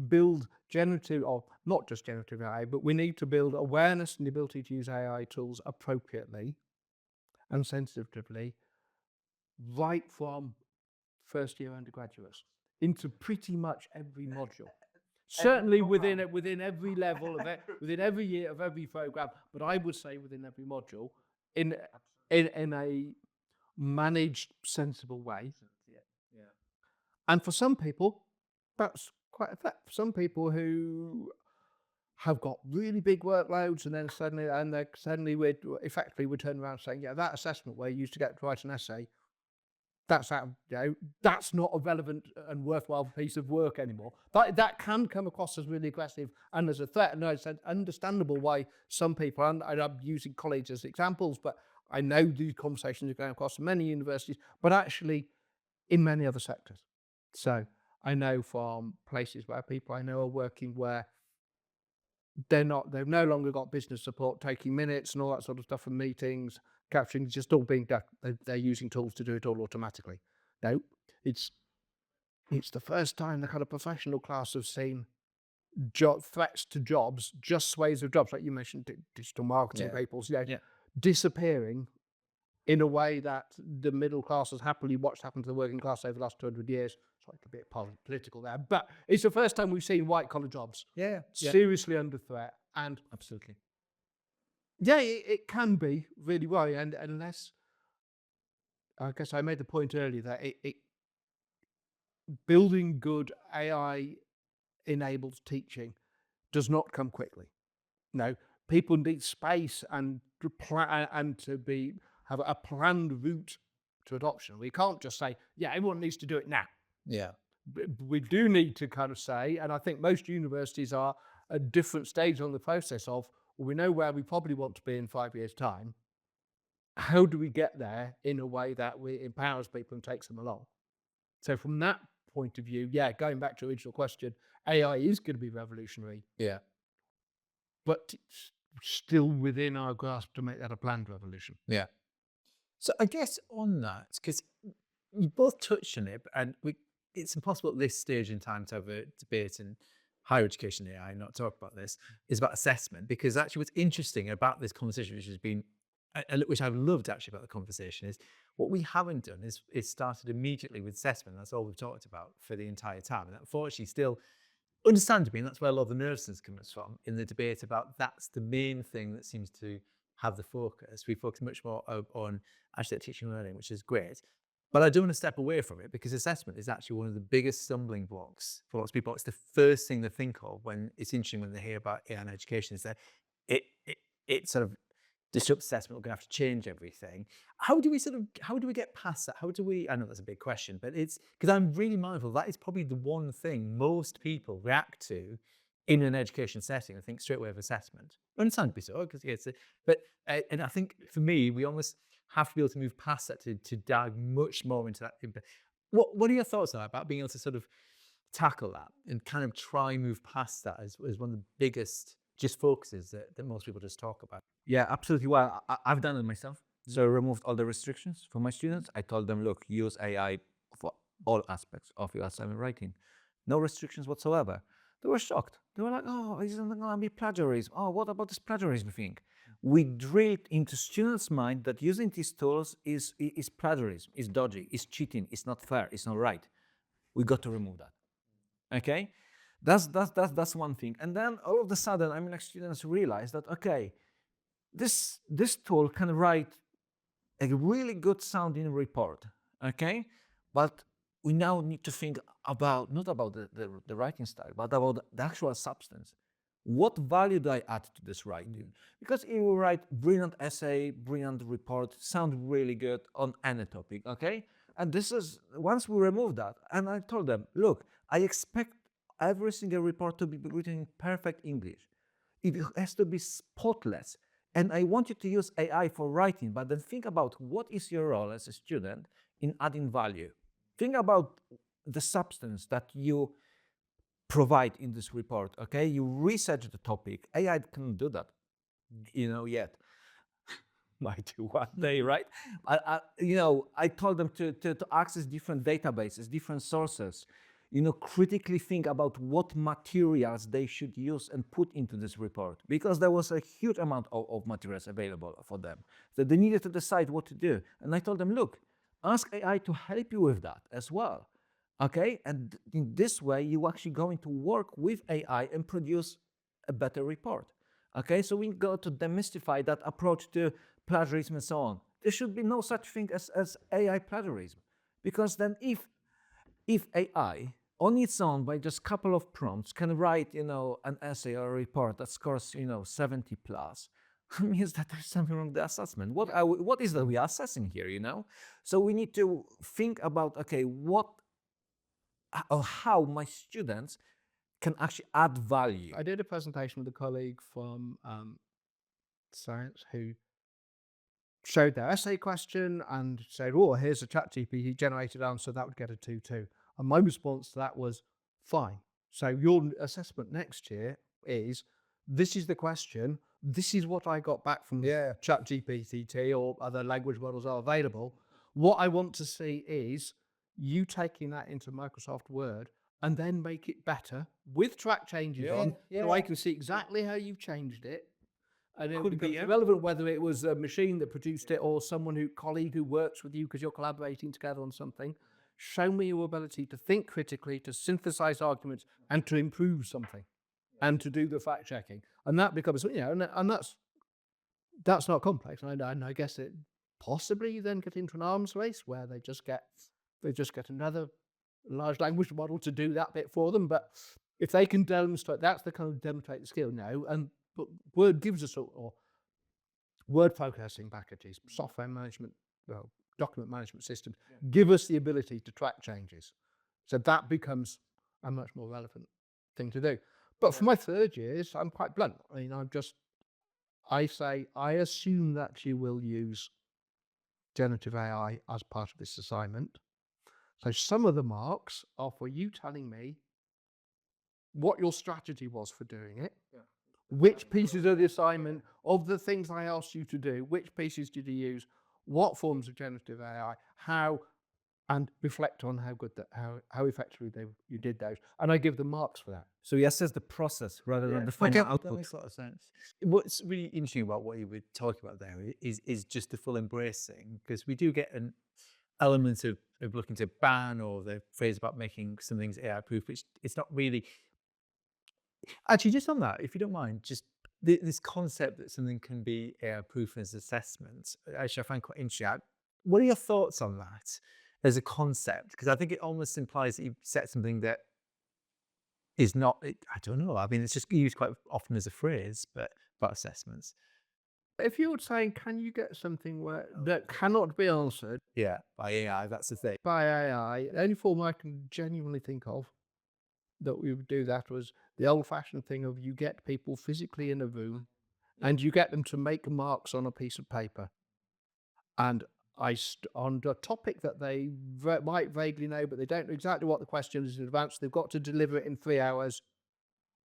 build generative, or not just generative AI, but we need to build awareness and the ability to use AI tools appropriately and sensitively right from first-year undergraduates into pretty much every module. Certainly within every level of it, within every year of every program, but I would say within every module in a managed, sensible way. And for some people, that's quite a threat. For some people who have got really big workloads and then suddenly we'd turn around saying, yeah, that assessment where you used to get to write an essay, that's not a relevant and worthwhile piece of work anymore. That can come across as really aggressive and as a threat. And it's understandable why some people, and I'm using colleagues as examples, but I know these conversations are going across many universities, but actually in many other sectors. So I know from places where people I know are working where they've no longer got business support, taking minutes and all that sort of stuff from meetings, capturing, just all being done. They're using tools to do it all automatically. No, it's the first time the kind of professional class have seen threats to jobs, just swathes of jobs, like you mentioned, digital marketing people, disappearing in a way that the middle class has happily watched happen to the working class over the last 200 years. Sorry, a bit political there, but it's the first time we've seen white-collar jobs seriously under threat. And absolutely. Yeah, it can be really worrying, and unless, I guess I made the point earlier that building good AI-enabled teaching does not come quickly. No, people need space and to have a planned route to adoption. We can't just say, yeah, everyone needs to do it now. Yeah. We do need to kind of say, and I think most universities are at different stages on the process of, well, we know where we probably want to be in 5 years' time. How do we get there in a way that empowers people and takes them along? So from that point of view, yeah, going back to the original question, AI is going to be revolutionary, Yeah. but it's still within our grasp to make that a planned revolution. Yeah. So I guess on that, because you both touched on it, and it's impossible at this stage in time to have a debate in higher education AI, not talk about this, is about assessment. Because actually what's interesting about this conversation, which has been, which I've loved actually about the conversation, is what we haven't done is started immediately with assessment. That's all we've talked about for the entire time. And unfortunately still, understandably, and that's where a lot of the nervousness comes from in the debate about that's the main thing that seems to have the focus. We focus much more on actually teaching and learning, which is great. But I do want to step away from it because assessment is actually one of the biggest stumbling blocks for lots of people. It's the first thing they think of when it's interesting when they hear about AI and education, is that it sort of disrupts assessment. We're going to have to change everything. How do we get past that? I know that's a big question, but it's because I'm really mindful that is probably the one thing most people react to in an education setting. I think straight away of assessment. Understandably so, because and I think for me, we almost have to be able to move past that to dive much more into that. What are your thoughts about being able to sort of tackle that and kind of try and move past that as one of the biggest just focuses that most people just talk about? Yeah, absolutely. Well, I've done it myself. So I removed all the restrictions for my students. I told them, look, use AI for all aspects of your assignment writing. No restrictions whatsoever. They were shocked. They were like, oh, isn't it going to be plagiarism? Oh, what about this plagiarism thing? We drilled into students' mind that using these tools is plagiarism, is dodgy, is cheating, it's not fair, it's not right. We got to remove that. Okay? That's one thing. And then all of a sudden, I mean, like, students realize that, okay, this tool can write a really good sounding report, okay? But we now need to think about, not about the writing style, but about the actual substance. What value do I add to this writing? Because if you write brilliant essay, brilliant report, sound really good on any topic, okay? And this is, once we remove that, and I told them, look, I expect every single report to be written in perfect English. It has to be spotless. And I want you to use AI for writing, but then think about what is your role as a student in adding value. Think about the substance that you provide in this report, okay? You research the topic. AI cannot do that, yet. Might do one day, right? I told them to access different databases, different sources, critically think about what materials they should use and put into this report, because there was a huge amount of materials available for them. So they needed to decide what to do. And I told them, look, ask AI to help you with that as well. Okay? And in this way, you're actually going to work with AI and produce a better report. Okay? So we got to demystify that approach to plagiarism and so on. There should be no such thing as AI plagiarism. Because then if AI on its own, by just a couple of prompts, can write, an essay or a report that scores, 70 plus, means that there's something wrong with the assessment. What is that we are assessing here, So we need to think about, okay, what or how my students can actually add value. I did a presentation with a colleague from science who showed their essay question and said, oh, here's a ChatGPT generated answer, that would get a 2-2. And my response to that was, fine. So your assessment next year is, this is the question, this is what I got back from ChatGPT or other language models are available. What I want to see is you taking that into Microsoft Word and then make it better with track changes on, so I can see exactly how you've changed it. And it would be irrelevant whether it was a machine that produced it or colleague who works with you because you're collaborating together on something. Show me your ability to think critically, to synthesize arguments, and to improve something, and to do the fact checking. And that becomes, and that's not complex. And I guess it possibly then get into an arms race where they just get another large language model to do that bit for them. But if they can demonstrate, that's the kind of demonstrate the skill now. But Word gives us, or word processing packages, software management, document management systems, give us the ability to track changes. So that becomes a much more relevant thing to do. But for my third years, I'm quite blunt. I mean, I say, I assume that you will use generative AI as part of this assignment. So some of the marks are for you telling me what your strategy was for doing it, which pieces of the assignment, of the things I asked you to do, which pieces did you use, what forms of generative AI, how, and reflect on how good that, how effectively you did those. And I give them marks for that. So you assess the process rather than the Okay, final that output. makes a lot of sense. What's really interesting about what you were talking about there is just the full embracing, because we do get an element of looking to ban, or the phrase about making some things AI proof, which it's not really. Actually, just on that, if you don't mind, just this concept that something can be AI proof as assessment, actually I find quite interesting. What are your thoughts on that as a concept? Because I think it almost implies that you set something that is not, I don't know. I mean, it's just used quite often as a phrase, but about assessments. If you're saying, can you get something that cannot be answered Yeah, by AI, that's the thing. by AI, the only form I can genuinely think of that we would do that was the old-fashioned thing of you get people physically in a room and you get them to make marks on a piece of paper. And on a topic that they might vaguely know, but they don't know exactly what the question is in advance, they've got to deliver it in 3 hours.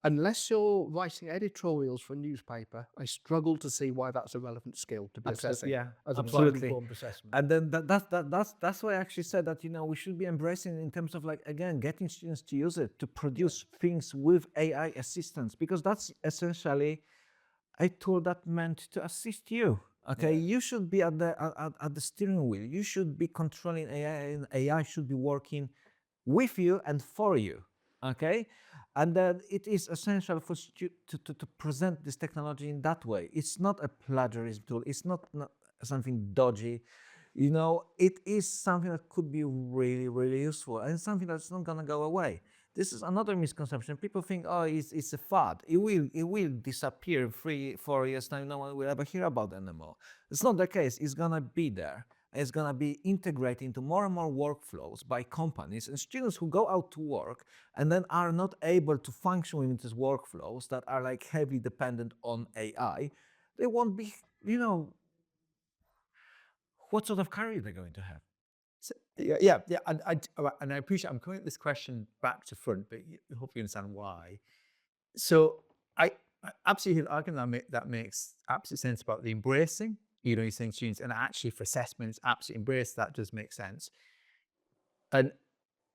Unless you're writing editorials for a newspaper, I struggle to see why that's a relevant skill to be assessing Yeah, as a absolutely. informed assessment. And then that's why I actually said that, we should be embracing in terms of, like, again, getting students to use it to produce things with AI assistance, because that's essentially a tool that meant to assist you. Okay, you should be at the steering wheel. You should be controlling AI, and AI should be working with you and for you. Okay, and then it is essential for to present this technology in that way. It's not a plagiarism tool. It's not something dodgy. It is something that could be really, really useful, and something that's not gonna go away. This is another misconception. People think, oh, it's a fad. It will disappear in 3-4 years time. No one will ever hear about it anymore. It's not the case. It's gonna be there. It's gonna be integrated into more and more workflows by companies, and students who go out to work and then are not able to function within these workflows that are, like, heavily dependent on AI. They won't be, what sort of career they're going to have. So, yeah, and I appreciate. I'm coming at this question back to front, but hopefully you understand why. So I absolutely argue that makes absolute sense about the embracing. You're saying students, and actually for assessments, absolutely embrace that does make sense. And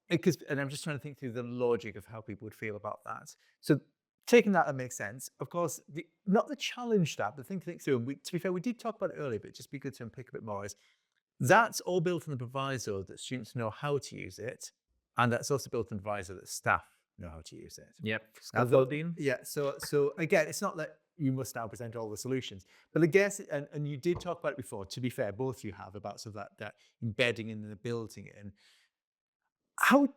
I'm just trying to think through the logic of how people would feel about that. So taking that makes sense. Of course, not the challenge that, but the thing to think through. And to be fair, we did talk about it earlier, but it'd just be good to unpick a bit more. Is that's all built on the proviso that students know how to use it, and that's also built on the proviso that staff know how to use it. Yep. Scaffolding. Yeah. So again, it's not that you must now present all the solutions, but I guess, and you did talk about it before. To be fair, both you have about sort of that embedding and the building it in. How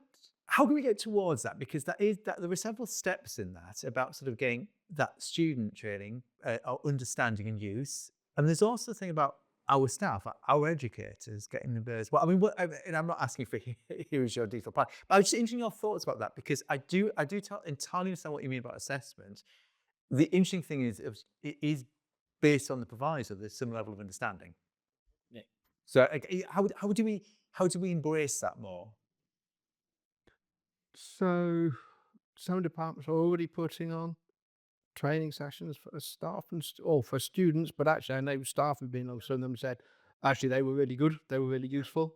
can we get towards that? Because there are several steps in that about sort of getting that student training, understanding and use, and there's also the thing about our staff, our educators getting them as well. I mean, and I'm not asking for here is your default plan, but I was just interested in your thoughts about that, because I do entirely understand what you mean about assessment. The interesting thing is it is based on the proviso. There's some level of understanding. Yeah. So how do we embrace that more? So some departments are already putting on training sessions for staff or for students, but actually I know staff have been on. Some of them said actually they were really good, they were really useful.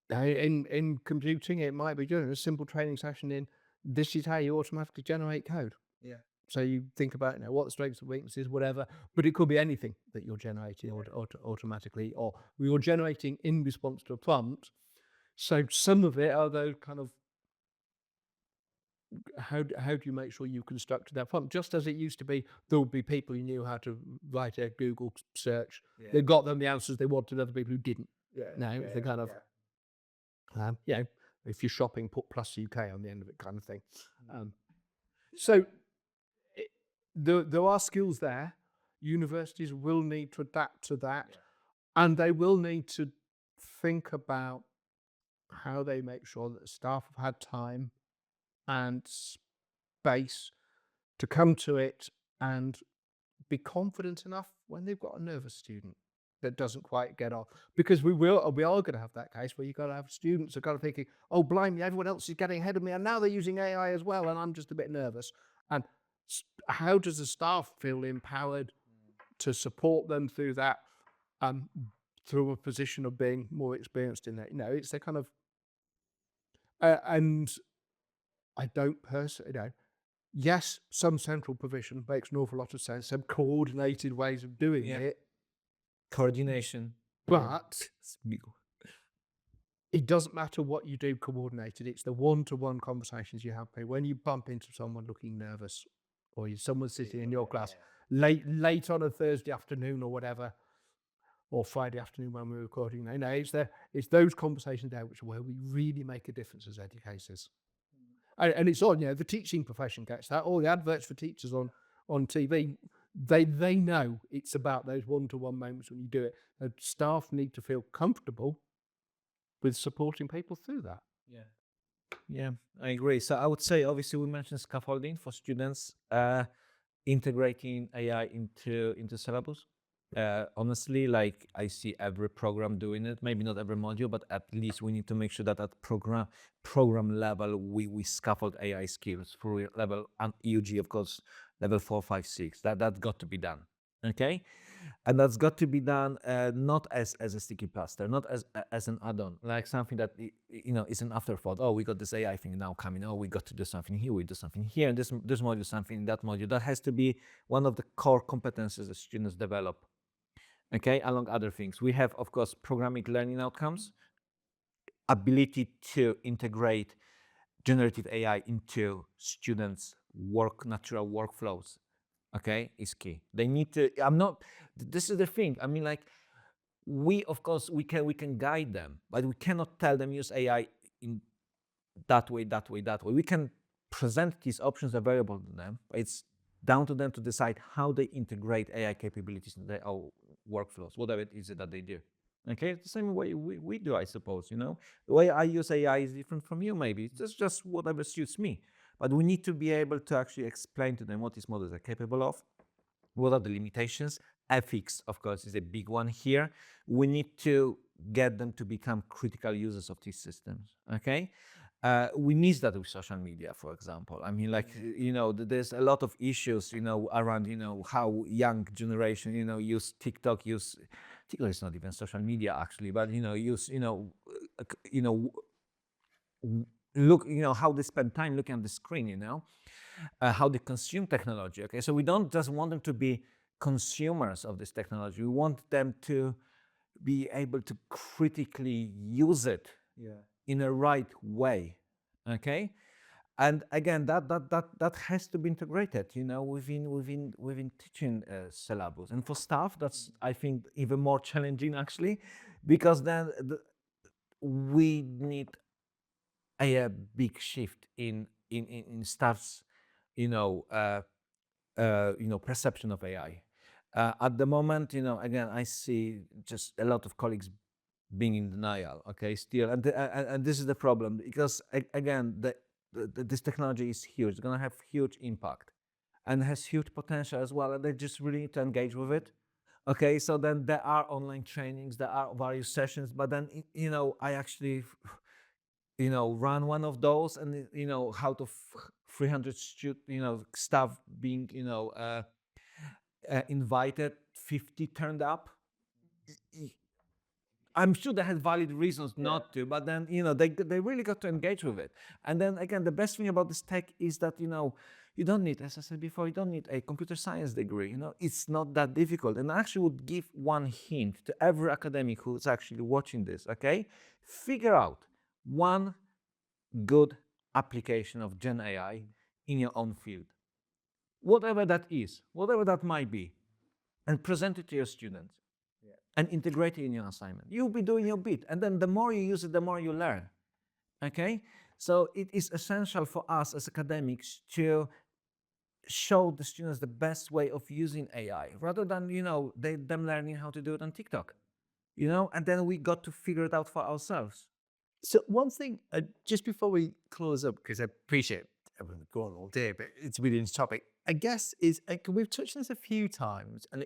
In computing, it might be doing a simple training session in this is how you automatically generate code. Yeah. So you think about what the strengths and weaknesses, whatever, but it could be anything that you're generating automatically, or you're generating in response to a prompt. So some of it are those kind of how do you make sure you constructed that prompt? Just as it used to be, there would be people who knew how to write a Google search. Yeah. They got them the answers they wanted, other people who didn't. Yeah. Now it's the kind of if you're shopping, put plus UK on the end of it, kind of thing. So there are skills there. Universities will need to adapt to that, and they will need to think about how they make sure that staff have had time and space to come to it and be confident enough when they've got a nervous student. that doesn't quite get off, because we are going to have that case where you've got to have students who are kind of thinking, oh, blimey, everyone else is getting ahead of me and now they're using AI as well and I'm just a bit nervous. And how does the staff feel empowered to support them through that, through a position of being more experienced in that? It's the kind of and I don't personally, yes, some central provision makes an awful lot of sense, some coordinated ways of doing it, Coordination. but it doesn't matter what you do coordinated. It's the one-to-one conversations you have. When you bump into someone looking nervous, or someone sitting in your class late on a Thursday afternoon or whatever, or Friday afternoon when we're recording, it's those conversations there which are where we really make a difference as educators. And it's on, the teaching profession gets that. All the adverts for teachers on TV, they know it's about those one-to-one moments when you do it. And staff need to feel comfortable with supporting people through that. Yeah, I agree. So I would say, obviously, we mentioned scaffolding for students, integrating AI into syllabus. Honestly, like I see every program doing it. Maybe not every module, but at least we need to make sure that at program level we scaffold AI skills for level, and EUG, of course, level 4, 5, 6. That's got to be done. Okay. And that's got to be done not as a sticky plaster, not as an add-on, like something that is an afterthought. Oh, we got this AI thing now coming. Oh, we got to do something here. We do something here, and this module, something in that module. That has to be one of the core competences that students develop. Okay, along other things, we have, of course, programming learning outcomes, ability to integrate generative AI into students' natural workflows. Okay, is key. They need to. This is the thing. I mean, like, we, of course, we can guide them, but we cannot tell them use AI in that way. We can present these options available to them. It's down to them to decide how they integrate AI capabilities in their own workflows, whatever it is that they do. Okay, it's the same way we do, I suppose. The way I use AI is different from you. Maybe it's just whatever suits me. But we need to be able to actually explain to them what these models are capable of, what are the limitations. Ethics, of course, is a big one here. We need to get them to become critical users of these systems, okay? We miss that with social media, for example. I mean, like, there's a lot of issues, around, how young generation, use TikTok, TikTok is not even social media, actually, but, look, how they spend time looking at the screen, how they consume technology. Okay, so we don't just want them to be consumers of this technology. We want them to be able to critically use it in a right way. Okay, and again, that has to be integrated, within teaching syllabus. And for staff, that's, I think, even more challenging, actually, because then we need a big shift in staff's perception of AI. At the moment, again, I see just a lot of colleagues being in denial. Okay, still, and this is the problem, because again, this technology is huge. It's going to have huge impact, and has huge potential as well. And they just really need to engage with it. Okay, so then there are online trainings, there are various sessions, but then I actually run one of those, and out of 300 staff being invited, 50 turned up. I'm sure they had valid reasons not to, but then they really got to engage with it. And then again, the best thing about this tech is that you don't need, as I said before, you don't need a computer science degree. It's not that difficult. And I actually would give one hint to every academic who's actually watching this. Okay, figure out one good application of Gen AI in your own field, whatever that is, whatever that might be, and present it to your students and integrate it in your assignment. You'll be doing your bit, and then the more you use it, the more you learn. Okay, so it is essential for us as academics to show the students the best way of using AI, rather than them learning how to do it on TikTok. And then we got to figure it out for ourselves. So one thing, just before we close up, because I appreciate everyone go on all day, but it's a really interesting topic, I guess, is we've touched on this a few times, and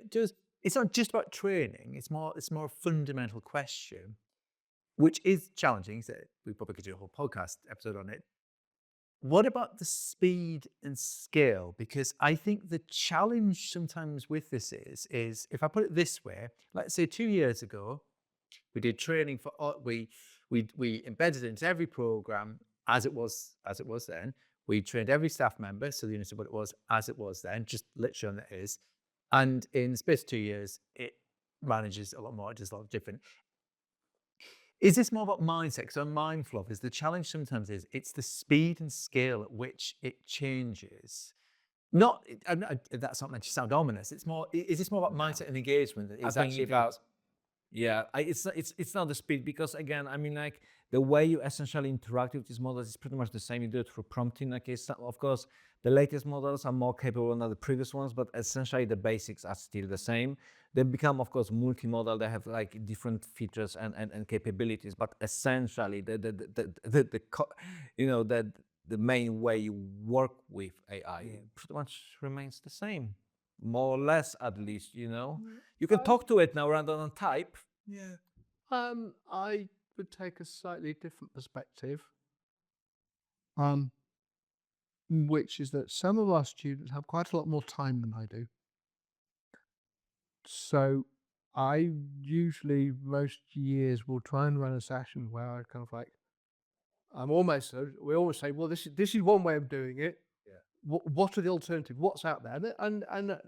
it's not just about training. It's more a fundamental question, which is challenging. So we probably could do a whole podcast episode on it. What about the speed and scale? Because I think the challenge sometimes with this is if I put it this way, let's say 2 years ago, we did training for we embedded it into every program as it was then. We trained every staff member, so they understood what it was as it was then, just literally on it is. And in the space of 2 years, it manages a lot more, it does a lot different. Is this more about mindset? Because I'm mindful of is the challenge sometimes is it's the speed and scale at which it changes. Not that's not meant to sound ominous. It's more. Is this more about mindset and engagement? It's actually about. Yeah, it's not the speed, because again, I mean, like the way you essentially interact with these models is pretty much the same. You do it through prompting. Okay, so of course, the latest models are more capable than the previous ones, but essentially the basics are still the same. They become, of course, multimodal. They have like different features and capabilities, but essentially you know, the main way you work with AI pretty much remains the same, more or less, at least. You know, you can talk to it now rather than type. Yeah. I would take a slightly different perspective, which is that some of our students have quite a lot more time than I do. So I usually, most years, will try and run a session where I kind of like, we always say, well, this is one way of doing it. Yeah. What are the alternatives? What's out there? And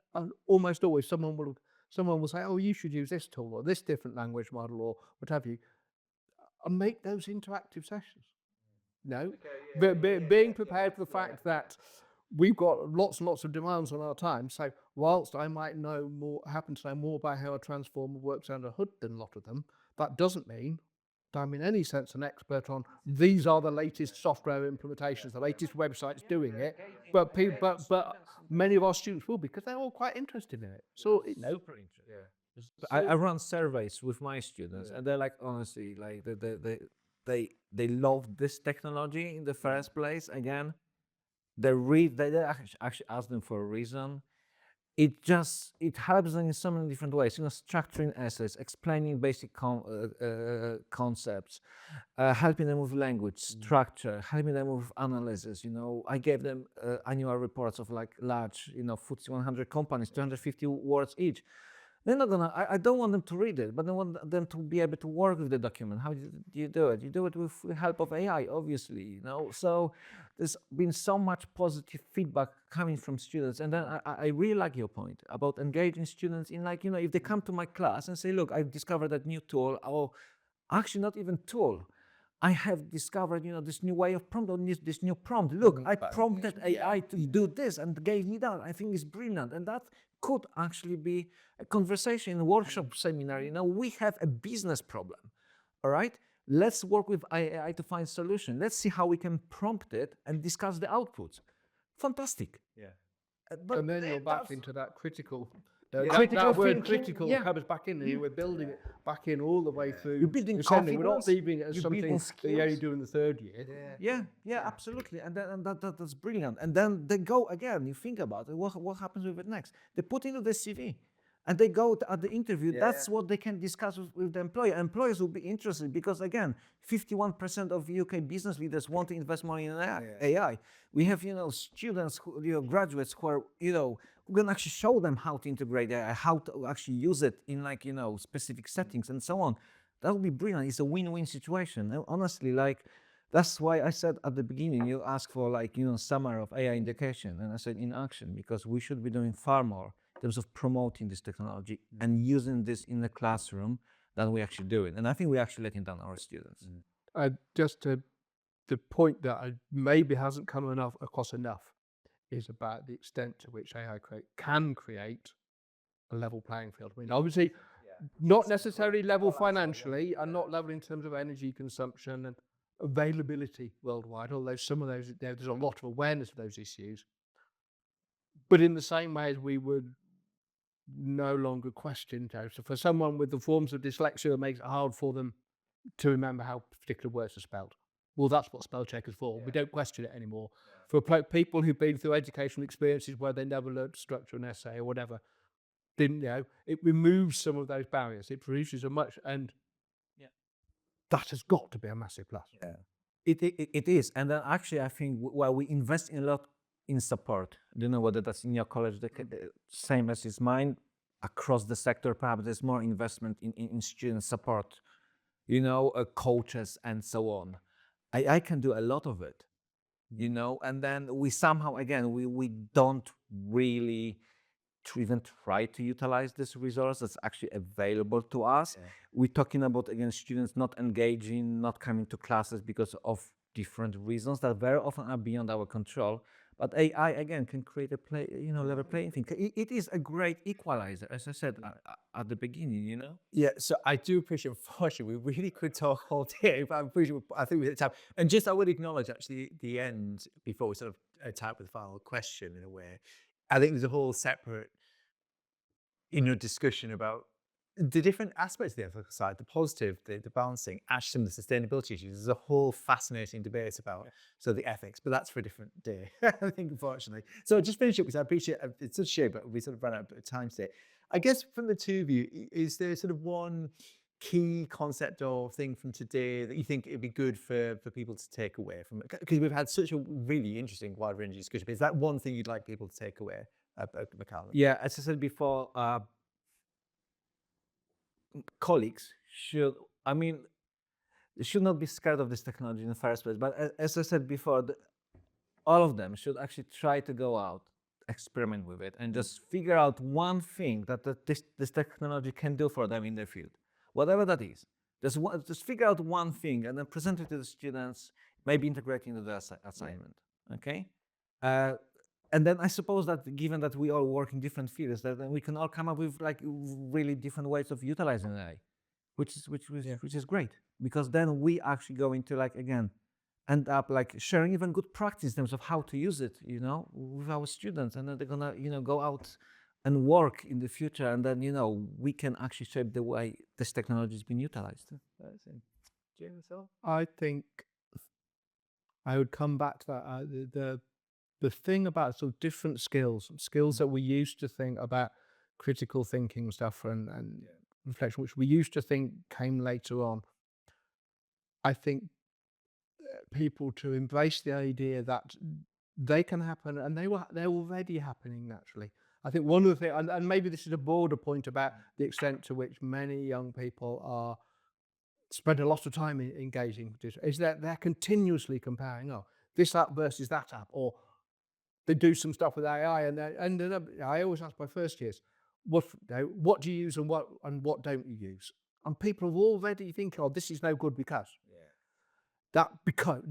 almost always someone will say, oh, you should use this tool or this different language model or what have you, and make those interactive sessions. No, being prepared for the fact that we've got lots and lots of demands on our time. So whilst I might happen to know more about how a transformer works under a hood than a lot of them, that doesn't mean that I'm in any sense an expert on these are the latest software implementations, the latest websites doing it. But many of our students will, because they're all quite interested in it. So Super interesting. Yeah. I run surveys with my students, and they're like, honestly, like they love this technology in the first place. Again, they actually ask them for a reason. It helps them in so many different ways. You know, structuring essays, explaining basic concepts, helping them with language structure, helping them with analysis. You know, I gave them annual reports of like large, you know, FTSE 100 companies, 250 words each. They're not gonna. I don't want them to read it, but I want them to be able to work with the document. How do you do it? You do it with the help of AI, obviously. You know, so there's been so much positive feedback coming from students, and then I really like your point about engaging students in, like, you know, if they come to my class and say, look, I've discovered that new tool, or actually not even tool, I have discovered, you know, this new way of prompt, or this new prompt. Look, I prompted AI to do this and gave me that. I think it's brilliant, and that could actually be a conversation in a workshop seminar. You know, we have a business problem, all right? Let's work with AI to find a solution. Let's see how we can prompt it and discuss the outputs. Fantastic. Yeah. But and then you're back into that critical. Critical that word thinking, critical comes back in here. We're building it back in all the way through. You're building We're not confidence, leaving it as something that you only do in the third year. Yeah, absolutely. And that's brilliant. And then they go again. You think about it. What happens with it next? They put into the CV, and they go at the interview. That's what they can discuss with the employer. Employers will be interested because, again, 51% of UK business leaders want to invest money in AI. We have, you know, students, graduates who are, you know, who can actually show them how to integrate AI, how to actually use it in, like, you know, specific settings and so on. That would be brilliant. It's a win-win situation. And honestly, like, that's why I said at the beginning, you asked for, like, you know, summary of AI indication, and I said in action, because we should be doing far more in terms of promoting this technology and using this in the classroom than we actually do it. And I think we're actually letting down our students. Just to the point that maybe hasn't come across enough is about the extent to which AI can create a level playing field. I mean, obviously, not necessarily level financially, and not level in terms of energy consumption and availability worldwide, although some of those, there's a lot of awareness of those issues. But in the same way as we would no longer question those. So for someone with the forms of dyslexia, it makes it hard for them to remember how particular words are spelled. Well, that's what spell check is for. We don't question it anymore. For people who've been through educational experiences where they never learned to structure an essay or whatever, didn't, it removes some of those barriers. It produces a much, and Yeah. that has got to be a massive plus. Yeah. It is, and then actually I think while we invest in a lot in support, I don't know whether that's in your college the same as is mine. Across the sector, perhaps there's more investment in student support, coaches and so on. I can do a lot of it, and then we somehow again we don't really even try to utilize this resource that's actually available to us. Yeah. We're talking about, again, students not engaging, not coming to classes because of different reasons that very often are beyond our control. But AI, again, can create a level playing field. It is a great equalizer, as I said at the beginning, Yeah, so I do appreciate, unfortunately, we really could talk all day, but I think we hit time. And just I would acknowledge actually the end, before we sort of type with the final question in a way, I think there's a whole separate discussion about the different aspects of the ethical side, the positive, the balancing, actually some of the sustainability issues. There's a whole fascinating debate about the ethics, but that's for a different day, I think, unfortunately. So just finish up, because I appreciate it's such a shame, but we sort of ran out of time today. I guess from the two of you, is there sort of one key concept or thing from today that you think it'd be good for people to take away from it? Because we've had such a really interesting wide range of discussion. But is that one thing you'd like people to take away, Michal? Yeah, as I said before, colleagues should, they should not be scared of this technology in the first place. But as I said before, all of them should actually try to go out, experiment with it, and just figure out one thing that this technology can do for them in their field, whatever that is. Just figure out one thing and then present it to the students, maybe integrate into the assignment. Okay. And then I suppose that given that we all work in different fields, that then we can all come up with like really different ways of utilizing AI, which is great, because then we actually go into, like, again, end up like sharing even good practice in terms of how to use it, with our students, and then they're gonna, go out and work in the future, and then we can actually shape the way this technology is being utilized. I think I would come back to that. The thing about sort of different skills that we used to think about, critical thinking stuff and reflection, which we used to think came later on. I think people to embrace the idea that they can happen, and they're already happening naturally. I think one of the things, and maybe this is a broader point about the extent to which many young people are spend a lot of time engaging with this, is that they're continuously comparing, this app versus that app, or they do some stuff with AI, and I always ask my first years, what do you use and what don't you use? And people are already thinking, this is no good because. That because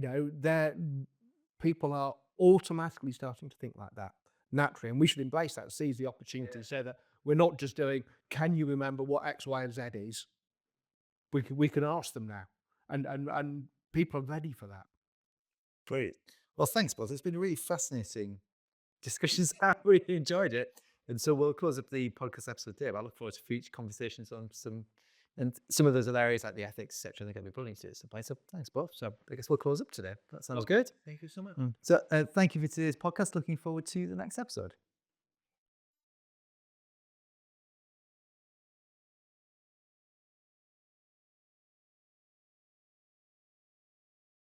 people are automatically starting to think like that naturally, and we should embrace that, seize the opportunity, so that we're not just doing, can you remember what X, Y, and Z is? We can ask them now, and people are ready for that. Brilliant. Well, thanks, both. It's been a really fascinating discussions. I really enjoyed it. And so we'll close up the podcast episode there. But I look forward to future conversations on some of those other areas like the ethics, etc. I think I'll be brilliant to some place. So thanks, both. So I guess we'll close up today. That sounds good. Thank you so much. So thank you for today's podcast. Looking forward to the next episode.